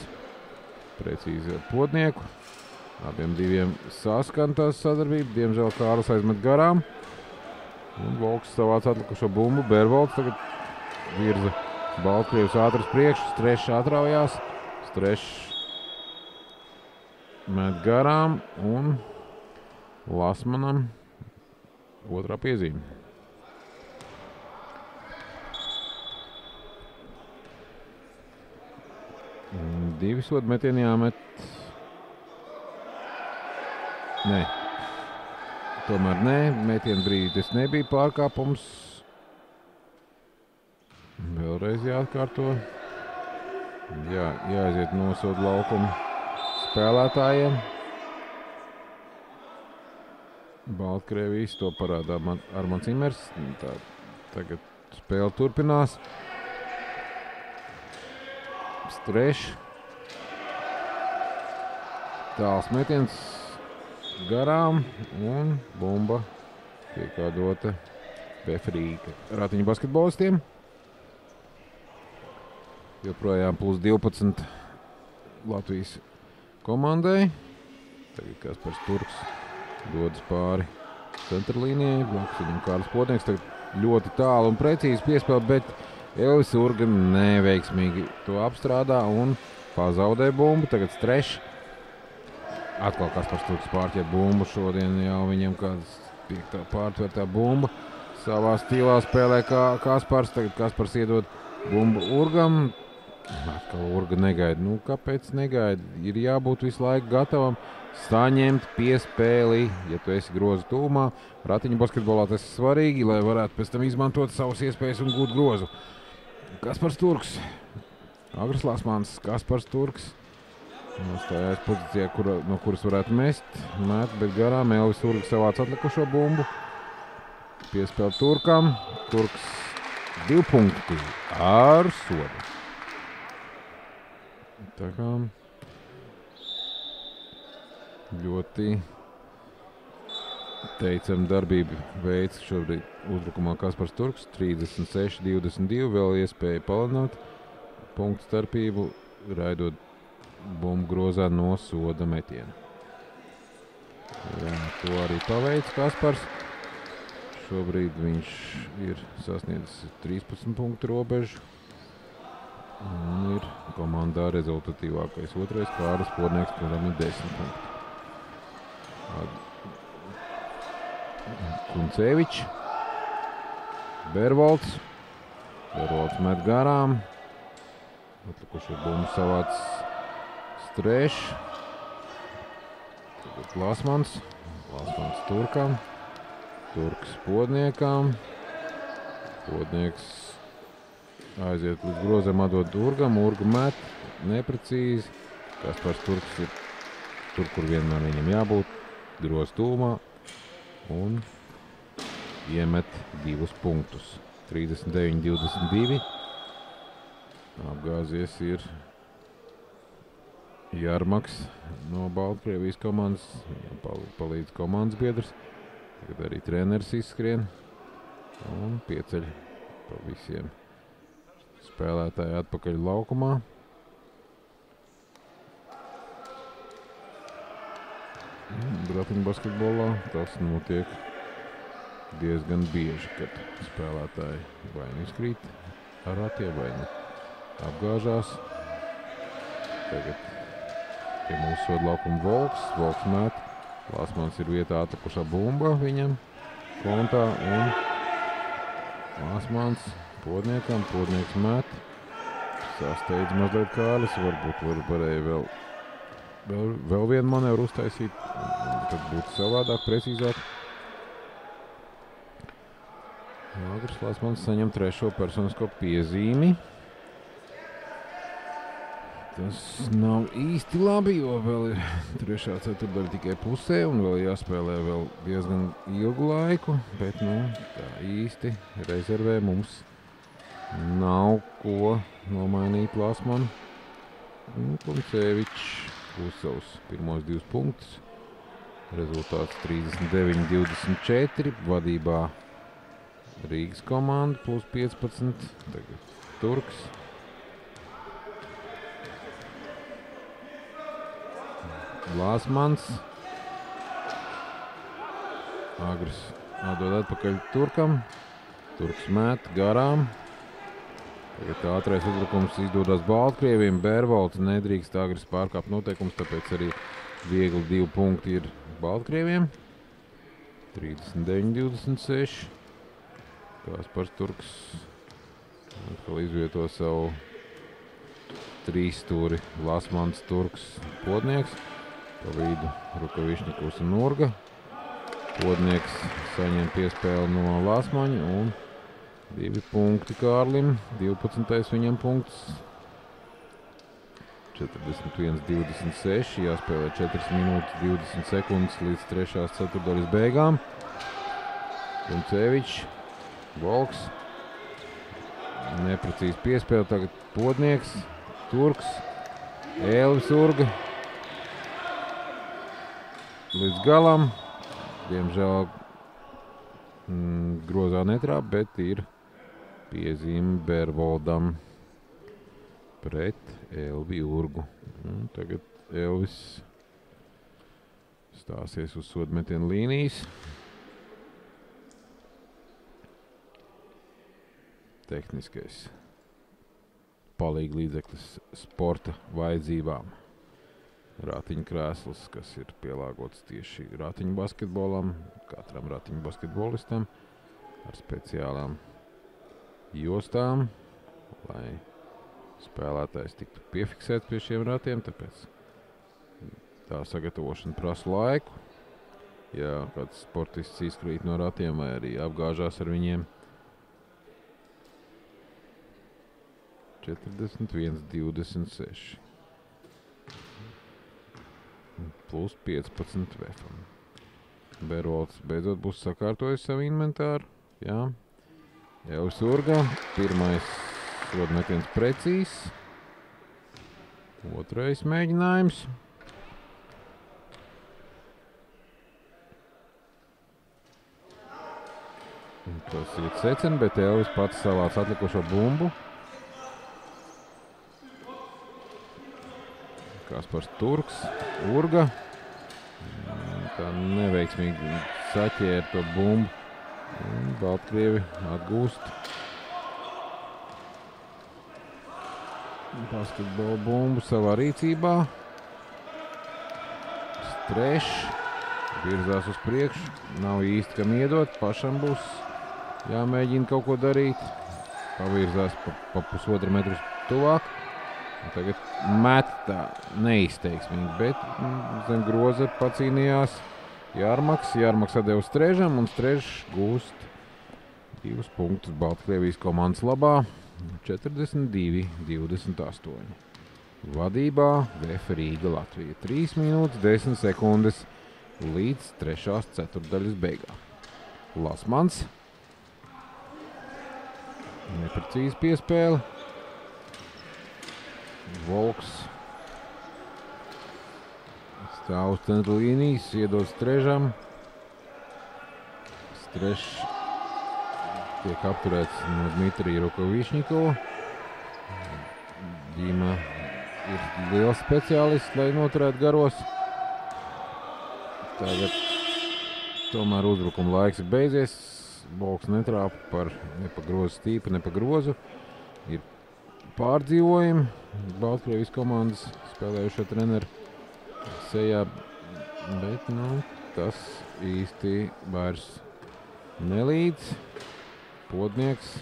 precīzi ar Podnieku. Abiem diviem saskantās sadarbība. Diemžēl Kārlis aizmet garām. Un Volks savāc atlikušo bumbu. Bervolts tagad virza Baltkrievs ātras priekšu. Strešs atraujās. Strešs met garām un Lasmanam otrā piezīme. Divi sodu metieni jāmet. Nē. Tomēr nē, metiena brīdis nebija pārkāpums. Vēlreiz jāatkārto. Jāaiziet nosodu laukumu spēlētājiem. Baltkrievijas to parādā Armands Imers. Tagad spēle turpinās. Strešs. Tāls metiens garām un bumba tiek dota VF Rīga ratiņu basketbolistiem. Joprojām plus 12 Latvijas komandai. Tagad Kaspars Turks dodas pāri centralīnijai. Blakus viņam Kārlis Podnieks. Tagad ļoti tālu un precīzi piespēl, bet Elvis Urga neveiksmīgi to apstrādā un pazaudē bumbu. Tagad Strešs. Atkal Kaspars Turks pārķer bumbu. Šodien jau viņam kāds 5. pārtvertā bumba. Savā stilā spēlē kā Kaspars. Tagad Kaspars iedod bumbu Urgam. Atkal Urga negaida. Nu, kāpēc negaida? Ir jābūt visu laiku gatavam saņemt piespēli, ja tu esi grozu tūmā. Ratiņu basketbolā tas ir svarīgi, lai varētu pēc tam izmantot savas iespējas un gūt grozu. Kaspars Turks. Agris Lasmans, Kaspars Turks. Nostājās pozīcijā, no kuras varētu mest. Met, bet garām Elvis Urga savāc atlikušo bumbu. Piespēle Turkam. Turks 2 punkti ar sodu. Tā kā ļoti teicam darbību veids šobrīd uzbrukumā Kaspars Turks. 36-22, vēl iespēja palielināt punktu starpību, raidot bumbu grozā no soda metiena. Jā, to arī paveic Kaspars. Šobrīd viņš ir sasniedzis 13 punktu robežu. Un ir komandā rezultatīvākais otrais Kārlis Podnieks, kuram ir 10 punkti. Kuncevičs. Bervolds. Bervolds met garām. Atlikušo bumbu savāc Strēšs. Tagad Lasmans. Lasmans Turkam. Turks Podniekam. Podnieks aiziet līdz grozam, atdod Urgam. Urga met neprecīzi. Kaspars Turks ir tur, kur vienmēr viņam jābūt. Groz tūmā. Un iemet 2 punktus. 39-22. Apgāzies ir Jarmaks no Baltkrievijas komandas. Palīdz komandas biedrs. Tagad arī treneris izskrien. Un pieceļ pa visiem spēlētāji atpakaļ laukumā. Ratiņu basketbolā tas notiek diezgan bieži, kad spēlētāji vai nu izkrīt ar ratiem, vai nu apgāžās. Tagad pie mūsu soda laukuma Volks. Volks met. Lasmans ir vietā atlikušā bumba viņam kontā. Un Lasmans Podniekam. Podnieks met. Sasteidz mazliet Kārlis. Varbūt varēja vēl vienu manevru uztaisīt. Tad būtu savādāk, precīzāk. Agris Lasmans saņem 3. personisko piezīmi. Tas nav īsti labi, jo vēl ir 3. ceturtdaļa tikai pusē un vēl jāspēlē vēl diezgan ilgu laiku. Bet tā īsti rezervē mums nav ko nomainīt Lasmanu. Kuncevičs būs savus pirmos 2 punktus. Rezultāts 39-24. Vadībā Rīgas komanda plus 15. Tagad Turks. Lasmans. Agris atdod atpakaļ Turkam. Turks met garām. Tagad ātrais uzbrukums izdodas Baltkrieviem. Bervolds nedrīkst Agris pārkāpt noteikums, tāpēc arī viegli 2 punkti ir Baltkrieviem. 39-26. Kaspars Turks atkal izvieto savu 3 stūri. Lasmans, Turks, Podnieks. Pa vidu Rukavišņikovs un Urga. Podnieks saņem piespēli no Lasmaņa un 2 punkti Kārlim. 12. viņam punkts. 41-26. Jāspēlē 4 minūtes 20 sekundes līdz 3. ceturtdaļas beigām. Kuncevičs. Volks. Neprecīzi piespēle. Tagad Podnieks. Turks. Elvis Urga. Līdz galam. Diemžēl grozā netrāp, bet ir piezīme Bervoldam pret Elvi Urgu. Un tagad Elvis stāsies uz sodmetienu līnijas. Tehniskais palīglīdzeklis sporta vajadzībām. Ratiņkrēsls, kas ir pielāgots tieši ratiņu basketbolam, katram ratiņu basketbolistam ar speciālām jostām, lai spēlētājs tiktu piefiksēts pie šiem ratiem, tāpēc tā sagatavošana prasa laiku. Ja kāds sportists izkrīt no ratiem vai arī apgāžās ar viņiem. 41-26. Plus 15 vefam. Berolds beidzot būs sakārtojis savu inventāru. Jā. Jau Urga. Pirmais rodmetiens precīzs. Otrais mēģinājums. Tas ir secen, bet Elvis pats savāc atlikušo bumbu. Kaspars Turks, Urga. Tā neveiksmīgi saķēra to bumbu. Baltkrievi atgūst. Basketbola bumbu savā rīcībā. Strešs. Virzās uz priekšu. Nav īsti kam iedot. Pašam būs jāmēģina kaut ko darīt. Pavirzās pa pusotru metru tuvāk. Tagad met tā neizteiksmīgi, bet zem groza pacīnījās Jārmaks. Jārmaks atdeva Strežam un Strežs gūst 2 punktus Baltkrievijas komandas labā. 42-28. Vadībā VF Rīga Latvija. 3 minūtes 10 sekundes līdz 3. ceturtdaļas beigām. Lasmans. Neprecīzi piespēle. Volks. Stāv uz centra līnijas, iedod Strežam. Strešs tiek apturēts no Dmitrija Rukovišņikova. Ģīma ir liels speciālists, lai noturētu garos. Tagad tomēr uzbrukuma laiks ir beidzies. Volks netrāpa ne pa grozu stīpu, ne pa grozu. Ir pārdzīvojumi. Baltkrievijas komandas spēlējušo treneru sejā, bet tas īsti vairs nelīdz. Podnieks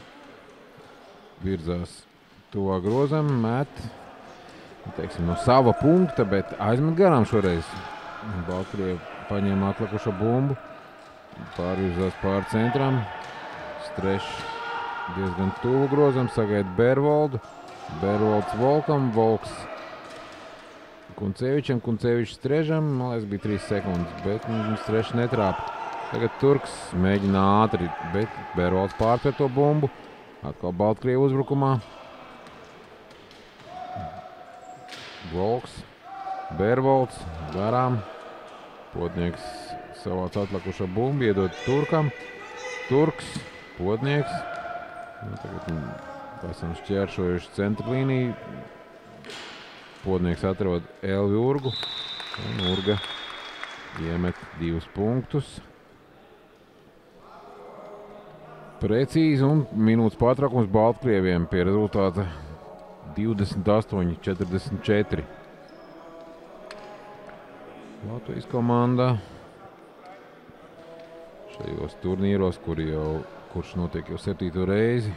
virzās tuvā grozam, met, teiksim, no sava punkta, bet aizmet garām šoreiz. Baltkrievi paņēma atlikušo bumbu, pārvirzās pār centram. Strešs diezgan tuvu grozam, sagaida Bervoldu. Bervolds Volkam, Volks Kuncevičam, Kuncevičs Strežam. Man liekas, bija 3 sekundes, bet Strešs netrāpa. Tagad Turks mēģina ātri, bet Bervolds pārtver to bumbu. Atkal Baltkrievu uzbrukumā. Volks, Bervolds garām. Podnieks savāc atlikušo bumbu, iedod Turkam. Turks, Podnieks. Tagad esam šķēršojuši centra līniju. Podnieks atrod Elvi Urgu. Un Urga iemet 2 punktus. Precīzi un minūtes pārtraukums Baltkrieviem pie rezultāta 28-44. Latvijas komanda šajos turnīros, kurš notiek jau 7. reizi,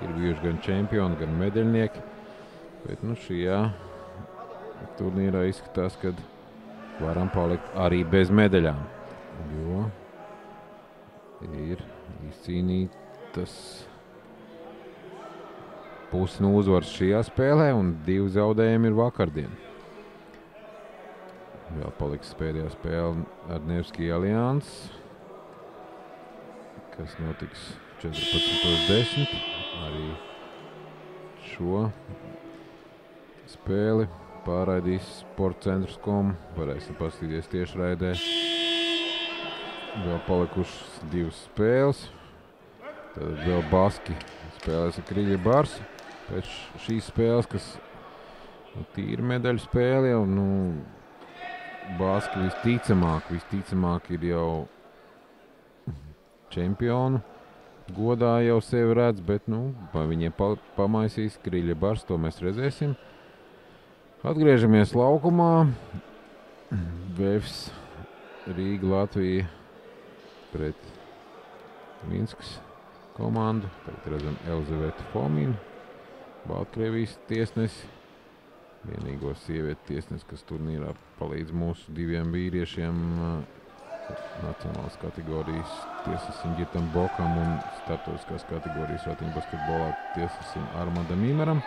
ir bijuši gan čempioni, gan medaļnieki. Bet šajā turnīrā izskatās, ka varam palikt arī bez medaļām, jo ir izcīnītas pusi no uzvaras šajā spēlē un 2 zaudējumi ir vakardien. Vēl paliks pēdējā spēle ar Nevski Alians, kas notiks 14.10. Arī šo spēli pārraidīs sportcentrs.com. Varēsim paskatīties tiešraidē. Vēl palikušas 2 spēles. Tad vēl Baski spēlēs ar Kriļa Barsu. Pēc šīs spēles, kas tīri medaļu spēle jau, Baski visticamāk ir jau čempionu godā jau sevi redz, bet, vai viņiem pamaisīs Kriļa Bars, to mēs redzēsim. Atgriežamies laukumā. VF Rīga Latvija pret Minskas komandu. Tagad redzam Elzavetu Fominu. Baltkrievijas tiesnesi. Vienīgo sievieti tiesnesi, kas turnīrā palīdz mūsu diviem vīriešiem nacionālās kategorijas tiesasim Girtam Bokam un starptautiskās kategorijas ratiņbasketbolā tiesasim Armandam Imeram.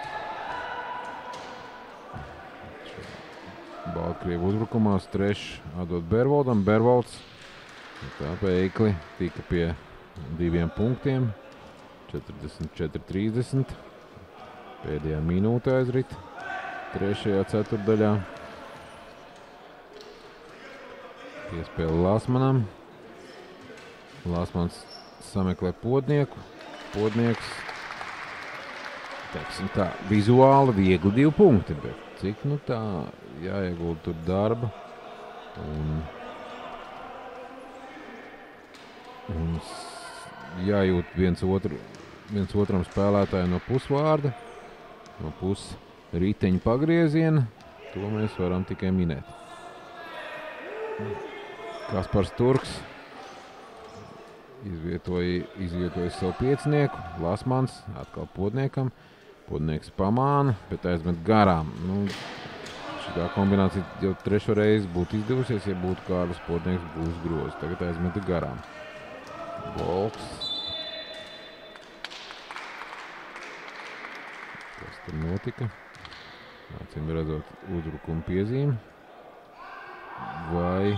Baltkrievu uzbrukumā Strešs atdod Bervoldam. Bervolds tā veikli tika pie 2 punktiem. 44-30. Pēdējā minūte aizrit 3. ceturdaļā. Piespēle Lasmanam. Lasmans sameklē Podnieku. Podnieks, teiksim tā, vizuāli viegli 2 punkti, bet cik nu tā jāiegulda tur darba un jājūt viens otram spēlētāju no pusvārda, no pusriteņa pagrieziena, to mēs varam tikai minēt. Kaspars Turks izvietoja savu piecinieku, Lasmans atkal Podniekam. Podnieks pamāna, bet aizmet garām. Šitā kombinācija jau 3. reizi būtu izdevusies, ja būtu Kārlis Podnieks būs grozi. Tagad aizmeta garām. Volks. Kas tur notika? Acīm redzot uzbrukuma piezīme. Vai...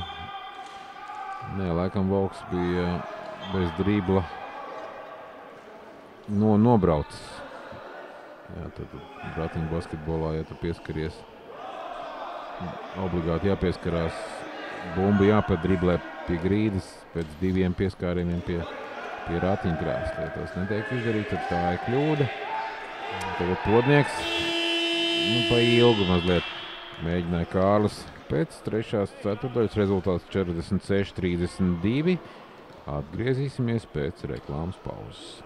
Nē, laikam Volks bija bez dribla nobraucis. Jā, tad ratiņu basketbolā, ja tu pieskaries, obligāti jāpieskarās, bumbu jāpadriblē pie grīdas, pēc 2 pieskārieniem pie ratiņu krēsla. Ja tas netiek izdarīt, tad tā ir kļūda. Tagad Podnieks, pa ilgu mazliet mēģināja Kārlis. Pēc 3. ceturdaļas rezultāts 46-32. Atgriezīsimies pēc reklāmas pauzes.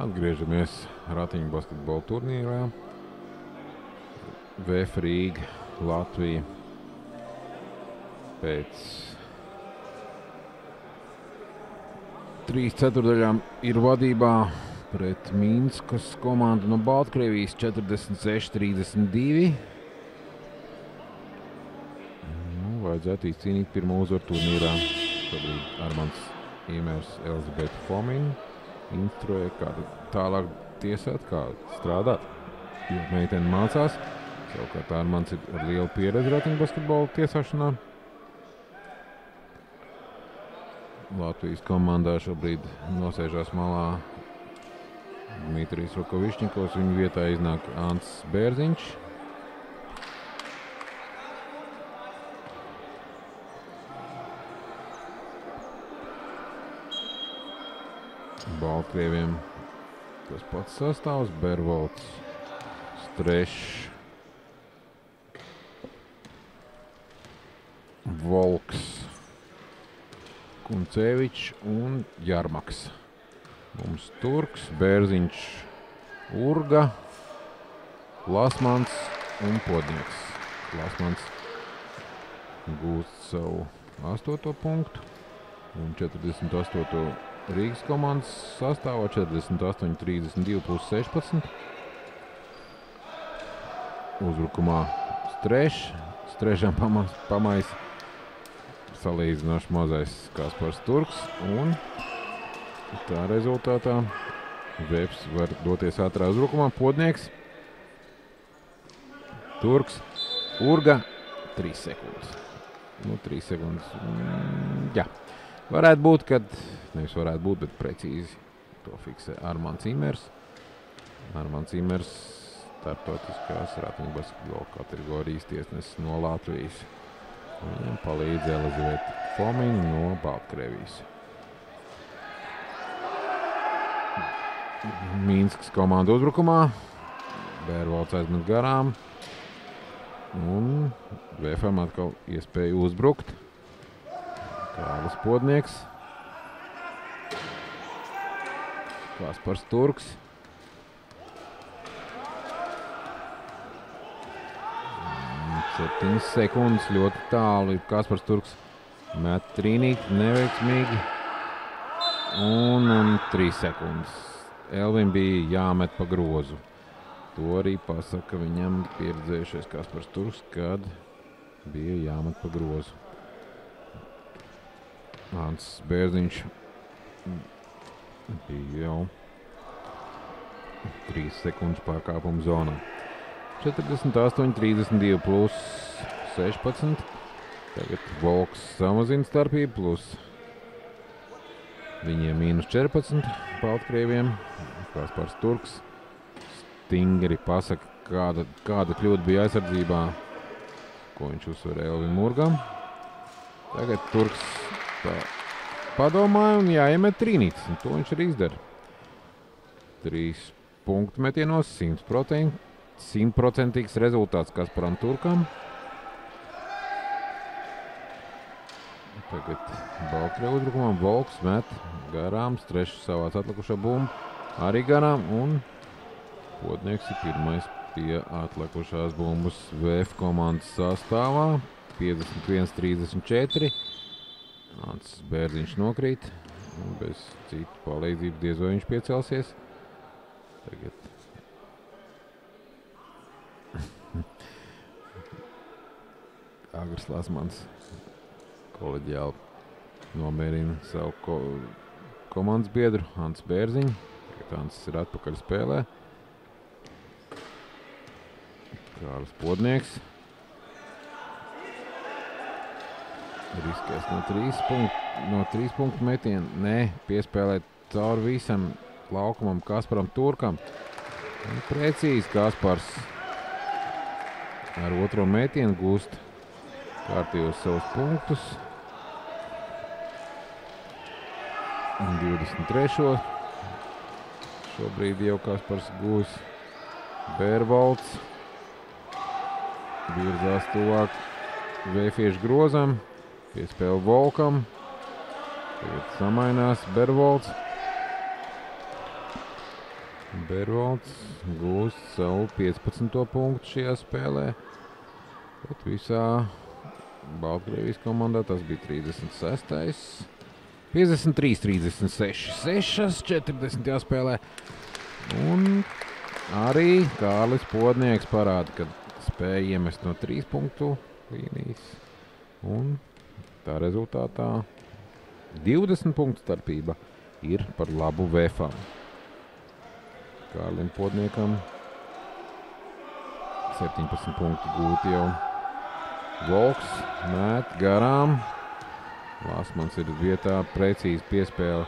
Atgriežamies ratiņu basketbola turnīrā. VF Rīga, Latvija pēc 3 ceturdaļām ir vadībā pret Minskas komandu no Baltkrievijas 46-32. Vajadzētu izcīnīt pirmo uzvaru turnīrā. Šobrīd Armands Imers Elzbieta Fomina instruē, kā tālāk tiesāt, kā strādāt. Jo meitene mācās. Savukārt Armands ir ar lielu pieredzi ratiņu basketbola tiesāšanā. Latvijas komandā šobrīd nosēžās malā Dmitrijs Rukovišņikovs. Viņa vietā iznāk Ants Bērziņš. Baltkrieviem tas pats sastāvs, Bervolds, Strešs, Volks, Kuncevičs un Jarmaks. Mums Turks, Bērziņš, Urga, Lasmans un Podnieks. Lasmans gūst savu 8. punktu un 48. Rīgas komandas sastāvā 48-32 plus 16. Uzbrukumā Strešs. Strešam pamais salīdzinoši mazais Kaspars Turks. Un tā rezultātā Veps var doties ātrā uzbrukumā. Podnieks. Turks, Urga, 3 sekundes. Nu, 3 sekundes. Jā. Varētu būt, nevis varētu būt, bet precīzi to fiksē Armands Imers. Armands Imers startotiskās ratiņu basketbola kategorijas tiesnesis no Latvijas. Viņam palīdz Elizaveta Fomina no Baltkrievijas. Minskas komanda uzbrukumā. Bērvalds aizmet garām. Un VFM atkal iespēja uzbrukt. Kālis Podnieks. Kaspars Turks. Septiņas sekundes ļoti tālu. Kaspars Turks met trīnīt neveiksmīgi. Un 3 sekundes. Elvim bija jāmet pa grozu. To arī pasaka viņam pieredzējušais Kaspars Turks, kad bija jāmet pa grozu. Ants Bērziņš bija jau 3 sekundes pārkāpuma zonā. 48, 32 plus 16. Tagad Volks samazina starpību plus viņiem mīnus 14 Baltkrieviem. Kaspars Turks stingri pasaka, kāda kļūda bija aizsardzībā, ko viņš uzsver Elvim Urgam. Tagad Turks tā padomāja un jāiemet trīnītis, un to viņš arī izdara. 3 punktu metienos, 100% rezultāts Kasparam Turkam. Tagad Baltkrievu uzbrukumā Volks met garām, Strešs savāc atlikušo bumbu arī garām, un Podnieks ir pirmais pie atlikušās bumbas VF komandas sastāvā. 51-34. Ants Bērziņš nokrīt, un bez citu palīdzību diez vai viņš piecelsies. Tagad Agrs Lasmans koleģiāli nomierina savu komandas biedru Ants Bērziņu. Tagad Ants ir atpakaļ spēlē. Kārlis Podnieks. Riskēs no 3 punktu metienu. Nē, piespēlēt cauri visam laukumam Kasparam Turkam. Un precīzi Kaspars ar otro metienu gūst kārtījos savus punktus. Un 23. Šobrīd jau Kaspars gūs. Bērvalds virzās tuvāk vēfiešu grozam. Piespēle Volkam. Tagad samainās Bērvalds. Bērvalds gūst savu 15. punktu šajā spēlē. Bet visā Baltkrievijas komandā tas bija 36. 53-36. 6-40 spēlē. Un arī Kārlis Podnieks parāda, ka spēja iemest no 3 punktu līnijas. Un tā rezultātā 20 punktu starpība ir par labu VFam. Kārlim Podniekam 17 punktu gūti jau. Volks met garām. Lasmans ir vietā, precīzi piespēle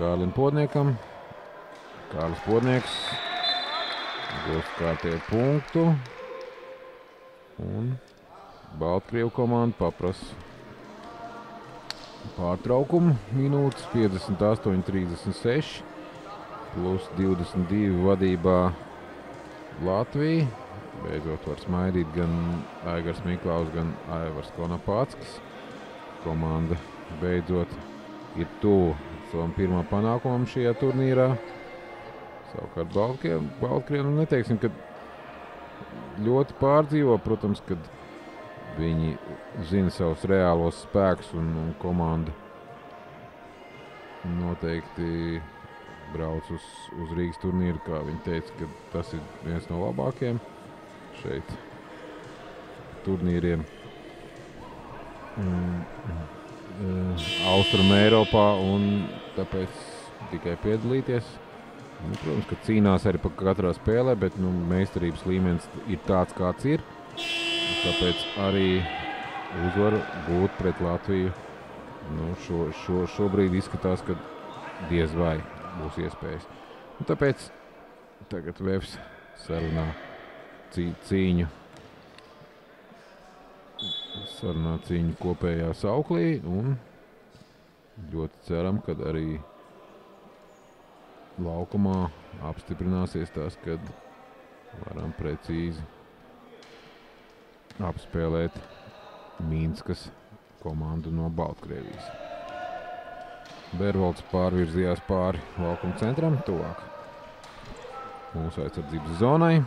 Kārlim Podniekam. Kārlis Podnieks gūst kārtēju punktu. Un Baltkrievu komanda paprasa pārtraukumu. Minūtes 58-36 plus 22 vadībā Latvija. Beidzot var smaidīt gan Aigars Miklaus, gan Aivars Konapāckis. Komanda beidzot ir tuvu savam pirmā panākumam šajā turnīrā. Savukārt Baltkrievu neteiksim, ka ļoti pārdzīvo, protams, kad viņi zina savus reālos spēkus un komanda noteikti brauc uz Rīgas turnīru, kā viņi teica, ka tas ir viens no labākajiem šeit turnīriem Austrum Eiropā, un tāpēc tikai piedalīties Nu, protams, ka cīnās arī par katrā spēlē, bet meistarības līmenis ir tāds, kāds ir. Tāpēc arī uzvaru būt pret Latviju. Šobrīd izskatās, ka diez vai būs iespējas. Tāpēc tagad Vefs sarunā cīņu kopējā sauklī un ļoti ceram, ka arī laukumā apstiprināsies tas, kad varam precīzi apspēlēt Minskas komandu no Baltkrievijas. Bervolds pārvirzījās pāri laukuma centram, tuvāk mūsu aizsardzības zonai.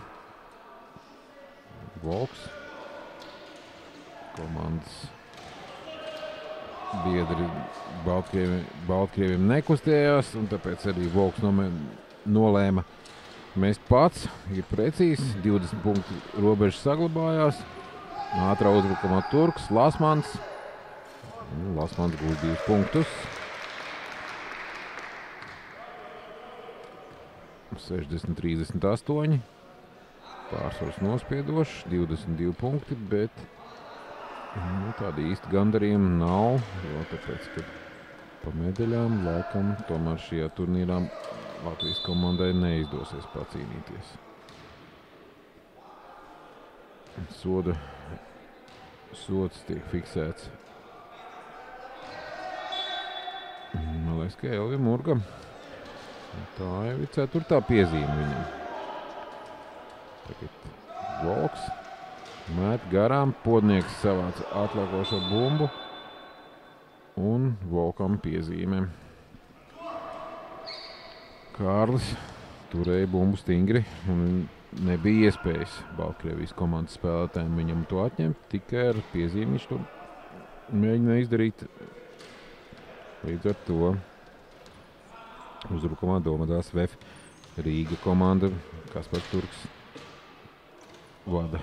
Volks. Komandas biedri Baltkrieviem nekustējās, un tāpēc arī Volks nolēma mest pats. Ir precīzi, 20 punktu robežas saglabājās. Ātrā uzbrukumā Turks, Lasmans. Lasmans gūs 2 punktus. 60-38. Pārsvars nospiedošs, 22 punkti, bet tāda īsta gandarījuma nav, jo tāpēc, ka pa medaļām laikam tomēr šajā turnīrā Latvijas komandai neizdosies pacīnīties. Sods tiek fiksēts. Man liekas, ka Elvim Murgam. Tā jau ir 4. piezīme viņam. Tagad Volks. Mēt garām, Podnieks savāca atliekošo bumbu un Volkam piezīmē. Kārlis turēja bumbu stingri un nebija iespējas Baltkrievijas komandas spēlētājiem viņam to atņemt, tikai ar piezīmi viņš to mēģina izdarīt. Līdz ar to uzbrukumā domadās Vef Rīga komanda, Kaspars Turks vada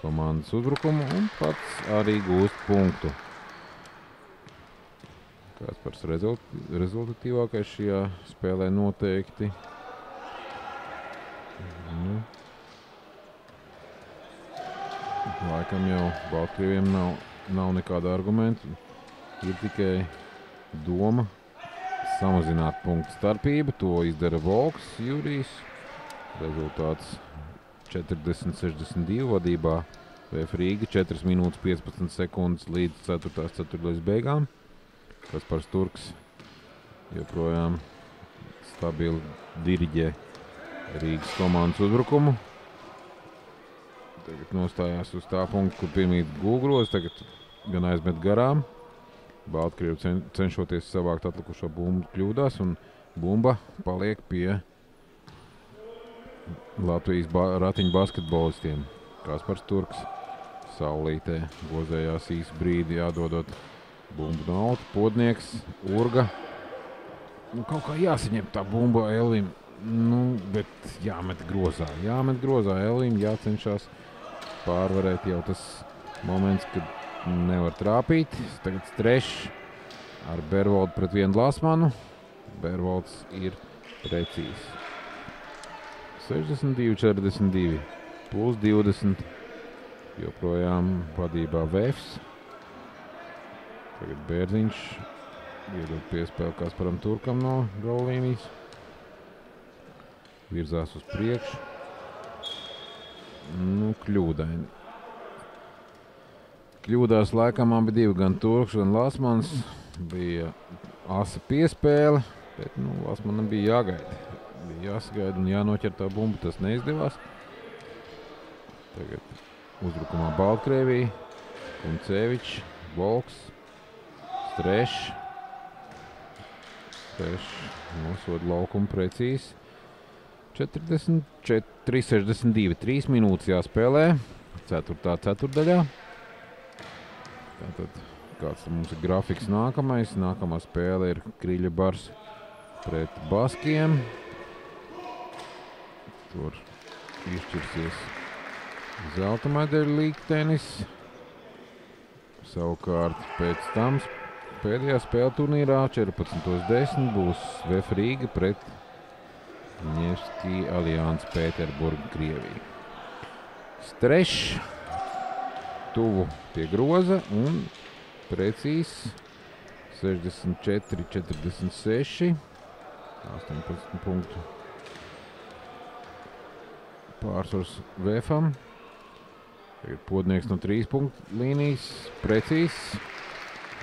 komandas uzbrukumu un pats arī gūst punktu. Kaspars rezultatīvākais šajā spēlē noteikti. Laikam jau Baltkrieviem nav nekāda argumenta. Ir tikai doma samazināt punktu starpību. To izdara Volks Jurijs. Rezultāts 40-62 vadībā VF Rīga, 4 minūtes 15 sekundes līdz 4. ceturtdaļas beigām. Kaspars Turks joprojām stabili diriģē Rīgas komandas uzbrukumu. Tagad nostājās uz tā punktu, kur pirmīt gūgros, tagad gan aizmet garām. Baltkrievi cenšoties savākt atlikušo bumbu kļūdās un bumba paliek pie Latvijas ratiņu basketbolistiem. Kaspars Turks saulītē gozējās īsu brīdi, jādodot bumbu nautu. Podnieks, Urga. Kaut kā jāsaņem tā bumba Elvim, bet jāmet grozā. Jāmet grozā Elvim, jācenšas pārvarēt jau tas moments, kad nevar trāpīt. Tagad Strešs ar Bervoldu pret vienu Lasmanu. Bervolds ir precīzs. 62-42, plus 20, joprojām vadībā Vefs. Tagad Bērziņš iedod piespēli Kasparam Turkam no galvlīnijas. Virzās uz priekšu. Kļūdaini. Kļūdās laikam abi divi, gan Turks, gan Lasmans. Bija asa piespēle, bet Lasmanam bija jāgaida. Bija jāsagaida un jānoķer tā bumba, tas neizdevās. Tagad uzbrukumā Baltkrievija, Kuncevičs, Volks, Strešs. Strešs nosoda laukumu precīzi. 44-62, 3 minūtes jāspēlē, 4. ceturtdaļā. Tātad, kāds mums ir grafiks nākamais? Nākamā spēle ir Kriļa Bars pret Baskiem. Tur izšķirsies zelta medaļu līgtenis. Savukārt pēc tam pēdējā spēle turnīrā 14.10 būs VF Rīga pret Nevski Allianz Pēterburga, Krievija. Strešs tuvu pie groza un precīzs 64-46. 18 punktu pārsvars VFam. Tagad Podnieks no 3 punktu līnijas. Precīzs.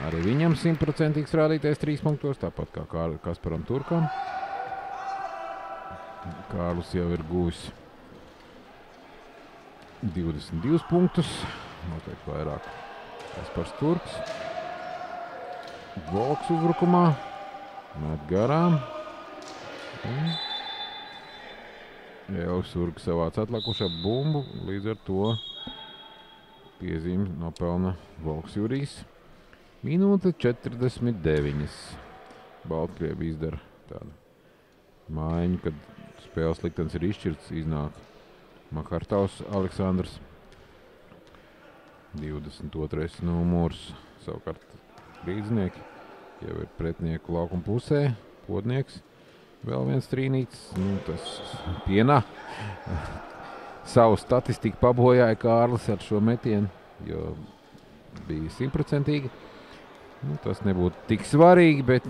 Arī viņam 100% rādītais 3 punktos, tāpat kā Kasparam Turkam. Kārlis jau ir guvis 22 punktus. Noteikti vairāk Kaspars Turks. Volks uzbrukumā. Met garām. Jau Surga savāc atlakušā bumbu. Līdz ar to piezīmi nopelna Volks Jurijs. Minūte 49. Baltkrievi izdara tādu mājiņu, kad spēles liktenis ir izšķirts, iznāk Makartaus Aleksandrs. 22. numurs, savukārt līdznieki jau ir pretinieku laukuma pusē. Podnieks, vēl viens trīnītis, tas pienā. Savu statistiku pabojāja Kārlis ar šo metienu, jo bija 100%. Tas nebūtu tik svarīgi, bet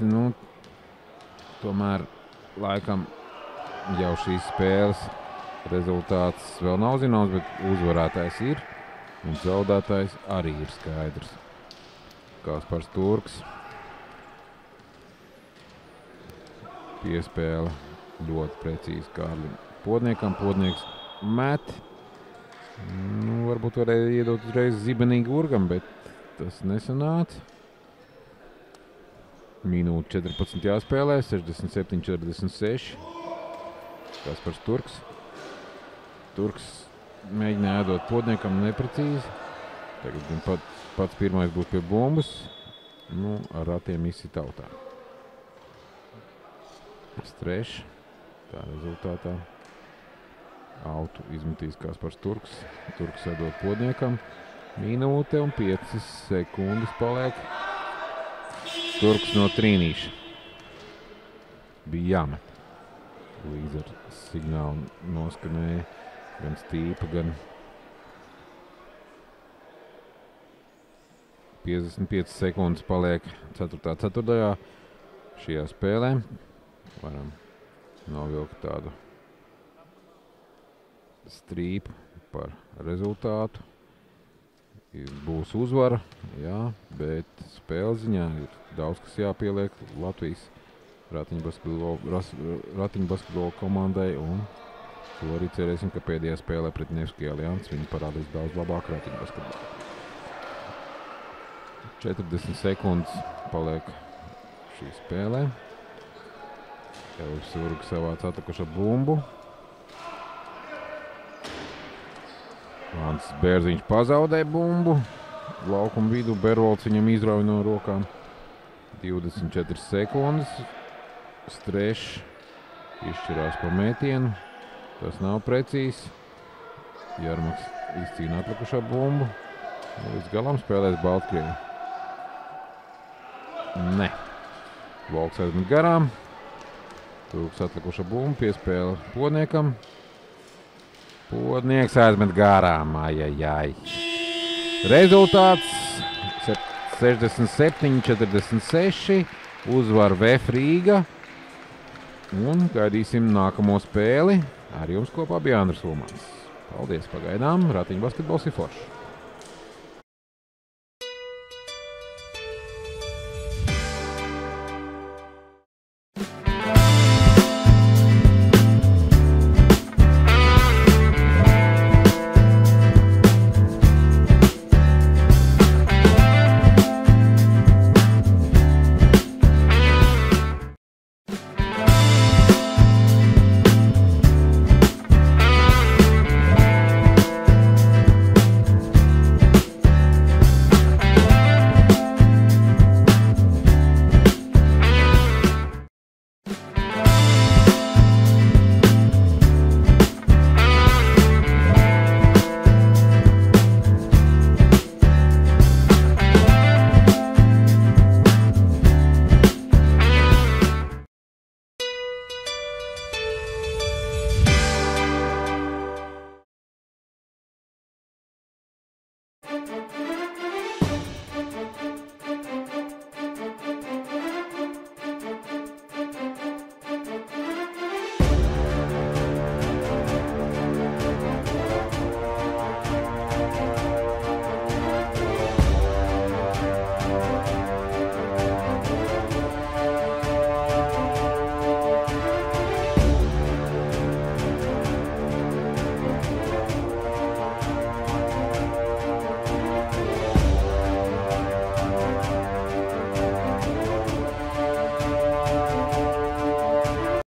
tomēr laikam jau šīs spēles rezultāts vēl nav zināms, bet uzvarētājs ir un zaudētājs arī ir skaidrs. Kaspars Turks. Piespēle ļoti precīzi Kārlim Podniekam. Podnieks met. Varbūt varēja iedot uzreiz zibenīgi Urgam, bet tas nesanāca. Minūte 14 jāspēlē, 67-46. Kaspars Turks. Turks mēģināja iedot Podniekam neprecīzi. Tagad pats pirmais būs pie bumbas. Ar ratiem izsit tautā. Strešs. Tā rezultātā autu izmetīs Kaspars Turks. Turks iedot Podniekam. Minūte un 5 sekundes paliek. Turks no trīnīša. Bija jāmet. Līdz ar signālu noskanēja gan Stīpa, gan 55 sekundes paliek 4. šajā spēlē. Varam novilkt tādu strīpu par rezultātu. Būs uzvara, jā, bet spēles ziņā ir daudz, kas jāpieliek Latvijas ratiņbasketbola komandai, un to arī cerēsim, ka pēdējā spēlē pret Nevski Allianz viņi parādīs daudz labāk ratiņbasketbolu. 40 sekundes paliek šī spēlē. Jau Surga savāc atlikušo bumbu. Mans Bērziņš pazaudē bumbu. Laukuma vidu Bervolts viņam izrauj no rokām. 24 sekundes. Strešs izšķirās pa metienu. Tas nav precīzs. Jarmaks izcīna atlikušo bumbu. Līdz galam spēlēs Baltkrievi. Ne. Volks aizmet garām. Turks atlikuša bumbu, piespēle Podniekam. Podnieks aizmet garām. Ajajai. Rezultāts 67-46. Uzvar VF Rīga. Un gaidīsim nākamo spēli. Ar jums kopā bija Andris Ulmans. Paldies pagaidām. Ratiņbasketbols ir foršs.